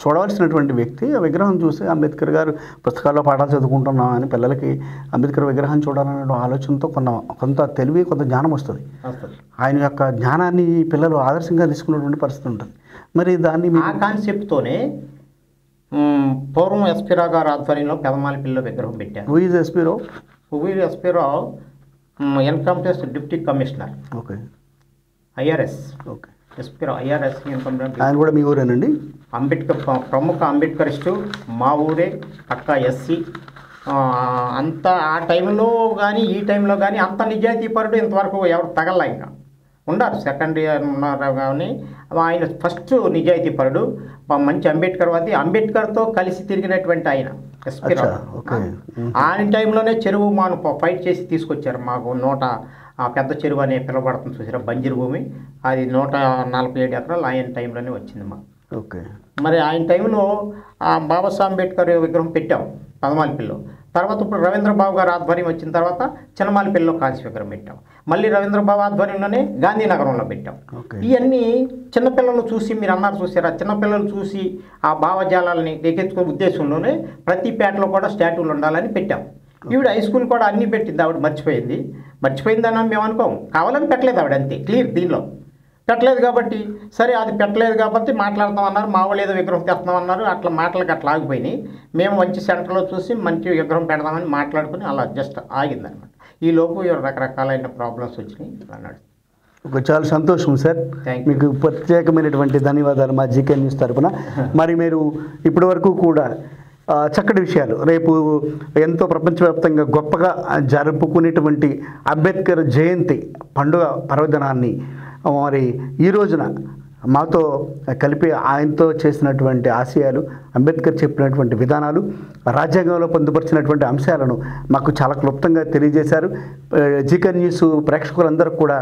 చూడవలసినటువంటి వ్యక్తి ఆ విగ్రహం చూసి అంబేద్కర్ గారు పుస్తకాల్లో పాఠాలు చదువుకుంటున్నాం అని పిల్లలకి అంబేద్కర్ విగ్రహం చూడాలనే ఆలోచనతో కొంత తెలివి, కొంత జ్ఞానం వస్తుంది. ఆయన యొక్క జ్ఞానాన్ని పిల్లలు ఆదర్శంగా తీసుకున్నటువంటి పరిస్థితి ఉంటుంది. మరి దాన్ని ఆ కాన్సెప్ట్తోనే పూర్వం ఎస్పీరావు గారు ఆధ్వర్యంలో పెదమాలపల్లిలో విగ్రహం పెట్టారు. Who is S P Rao? S P Rao income tax deputy commissioner. Okay. IRS. Okay. S P Rao IRS income tax. ఆయన కూడా మీ ఊరేనండి? అంబేద్కర్ ప్రముఖ అంబేద్కరిస్టు, మా ఊరే, పక్కా ఎస్సీ. అంత ఆ టైంలో కానీ ఈ టైంలో కానీ అంత నిజాయితీపరుడు ఇంతవరకు ఎవరు తగల. ఇంకా ఉన్నారు, సెకండ్ ఇయర్ ఉన్నారు కానీ ఆయన ఫస్ట్ నిజాయితీపరుడు, మంచి అంబేద్కర్వాది. అంబేద్కర్తో కలిసి తిరిగినటువంటి ఆయన ఎస్పీరావు. ఆయన టైంలోనే చెరువు మాను ఫైట్ చేసి తీసుకొచ్చారు మాకు. పెద్ద చెరువు అనే పిలవబడుతుంది చూసారా, బంజరు భూమి, అది 147 ఎకరాలు ఆయన టైంలోనే వచ్చింది మాకు. ఓకే. మరి ఆయన టైంలో బాబాసాహెబ్ అంబేద్కర్ విగ్రహం పెట్టాం పదమాలపల్లిలో. తర్వాత ఇప్పుడు రవీంద్రబాబు గారు ఆధ్వర్యం వచ్చిన తర్వాత చిన్నమాలపల్లిలో కాంస్య విగ్రహం పెట్టాం. మళ్ళీ రవీంద్రబాబు ఆధ్వర్యంలోనే గాంధీనగరంలో పెట్టాం. ఇవన్నీ చిన్నపిల్లలు చూసి, మీరు అన్నారు చూసారా, చిన్నపిల్లలు చూసి ఆ భావజాలాలని ఎక్కించుకునే ఉద్దేశంలోనే ప్రతి పేటలో కూడా స్టాట్యూలు ఉండాలని పెట్టాం. ఈవిడ హై స్కూల్ కూడా అన్నీ పెట్టింది. ఆవిడ మర్చిపోయిందని మేము అనుకోము, కావాలని పెట్టలేదు ఆవిడ, అంతే క్లియర్. దీనిలో పెట్టలేదు కాబట్టి సరే, అది పెట్టలేదు కాబట్టి మాట్లాడతామన్నారు, మా వాళ్ళు ఏదో విగ్రహం తెస్తామన్నారు. అట్లా మాటలకు అట్లా ఆగిపోయినాయి. మేము మంచి సెంటర్లో చూసి మంచి విగ్రహం పెడదామని మాట్లాడుకుని అలా జస్ట్ ఆగిందనమాట. ఈ లోపు రకరకాలైన ప్రాబ్లమ్స్ వచ్చినాయి అన్నాడు. చాలా సంతోషం సార్, మీకు ప్రత్యేకమైనటువంటి ధన్యవాదాలు మా జీకే న్యూస్ తరఫున. మరి మీరు ఇప్పటి వరకు కూడా చక్కటి విషయాలు, రేపు ఎంతో ప్రపంచవ్యాప్తంగా గొప్పగా జరుపుకునేటువంటి అంబేద్కర్ జయంతి పండుగ పర్వదినాన్ని మరి ఈ రోజున మాతో కలిపి ఆయనతో చేసినటువంటి ఆశయాలు, అంబేద్కర్ చెప్పినటువంటి విధానాలు, రాజ్యాంగంలో పొందుపరిచినటువంటి అంశాలను మాకు చాలా క్లుప్తంగా తెలియజేశారు. జీకే న్యూస్ ప్రేక్షకులందరూ కూడా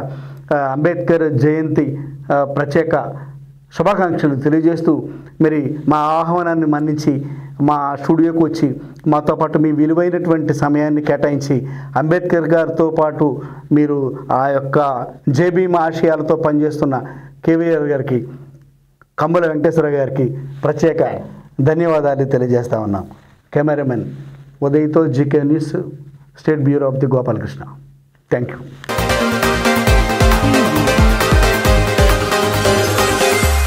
అంబేద్కర్ జయంతి ప్రత్యేక శుభాకాంక్షలు తెలియజేస్తూ మరి మా ఆహ్వానాన్ని మన్నించి మా స్టూడియోకి వచ్చి మాతో పాటు మీ విలువైనటువంటి సమయాన్ని కేటాయించి అంబేద్కర్ గారితో పాటు మీరు ఆ యొక్క జేబీఎం ఆశయాలతో పనిచేస్తున్న కేవీఆర్ గారికి, కంబల వెంకటేశ్వర గారికి ప్రత్యేక ధన్యవాదాలు తెలియజేస్తా ఉన్నాం. కెమెరామెన్ ఉదయ్తో GK news, state bureau of the Gopalakrishna. Thank you.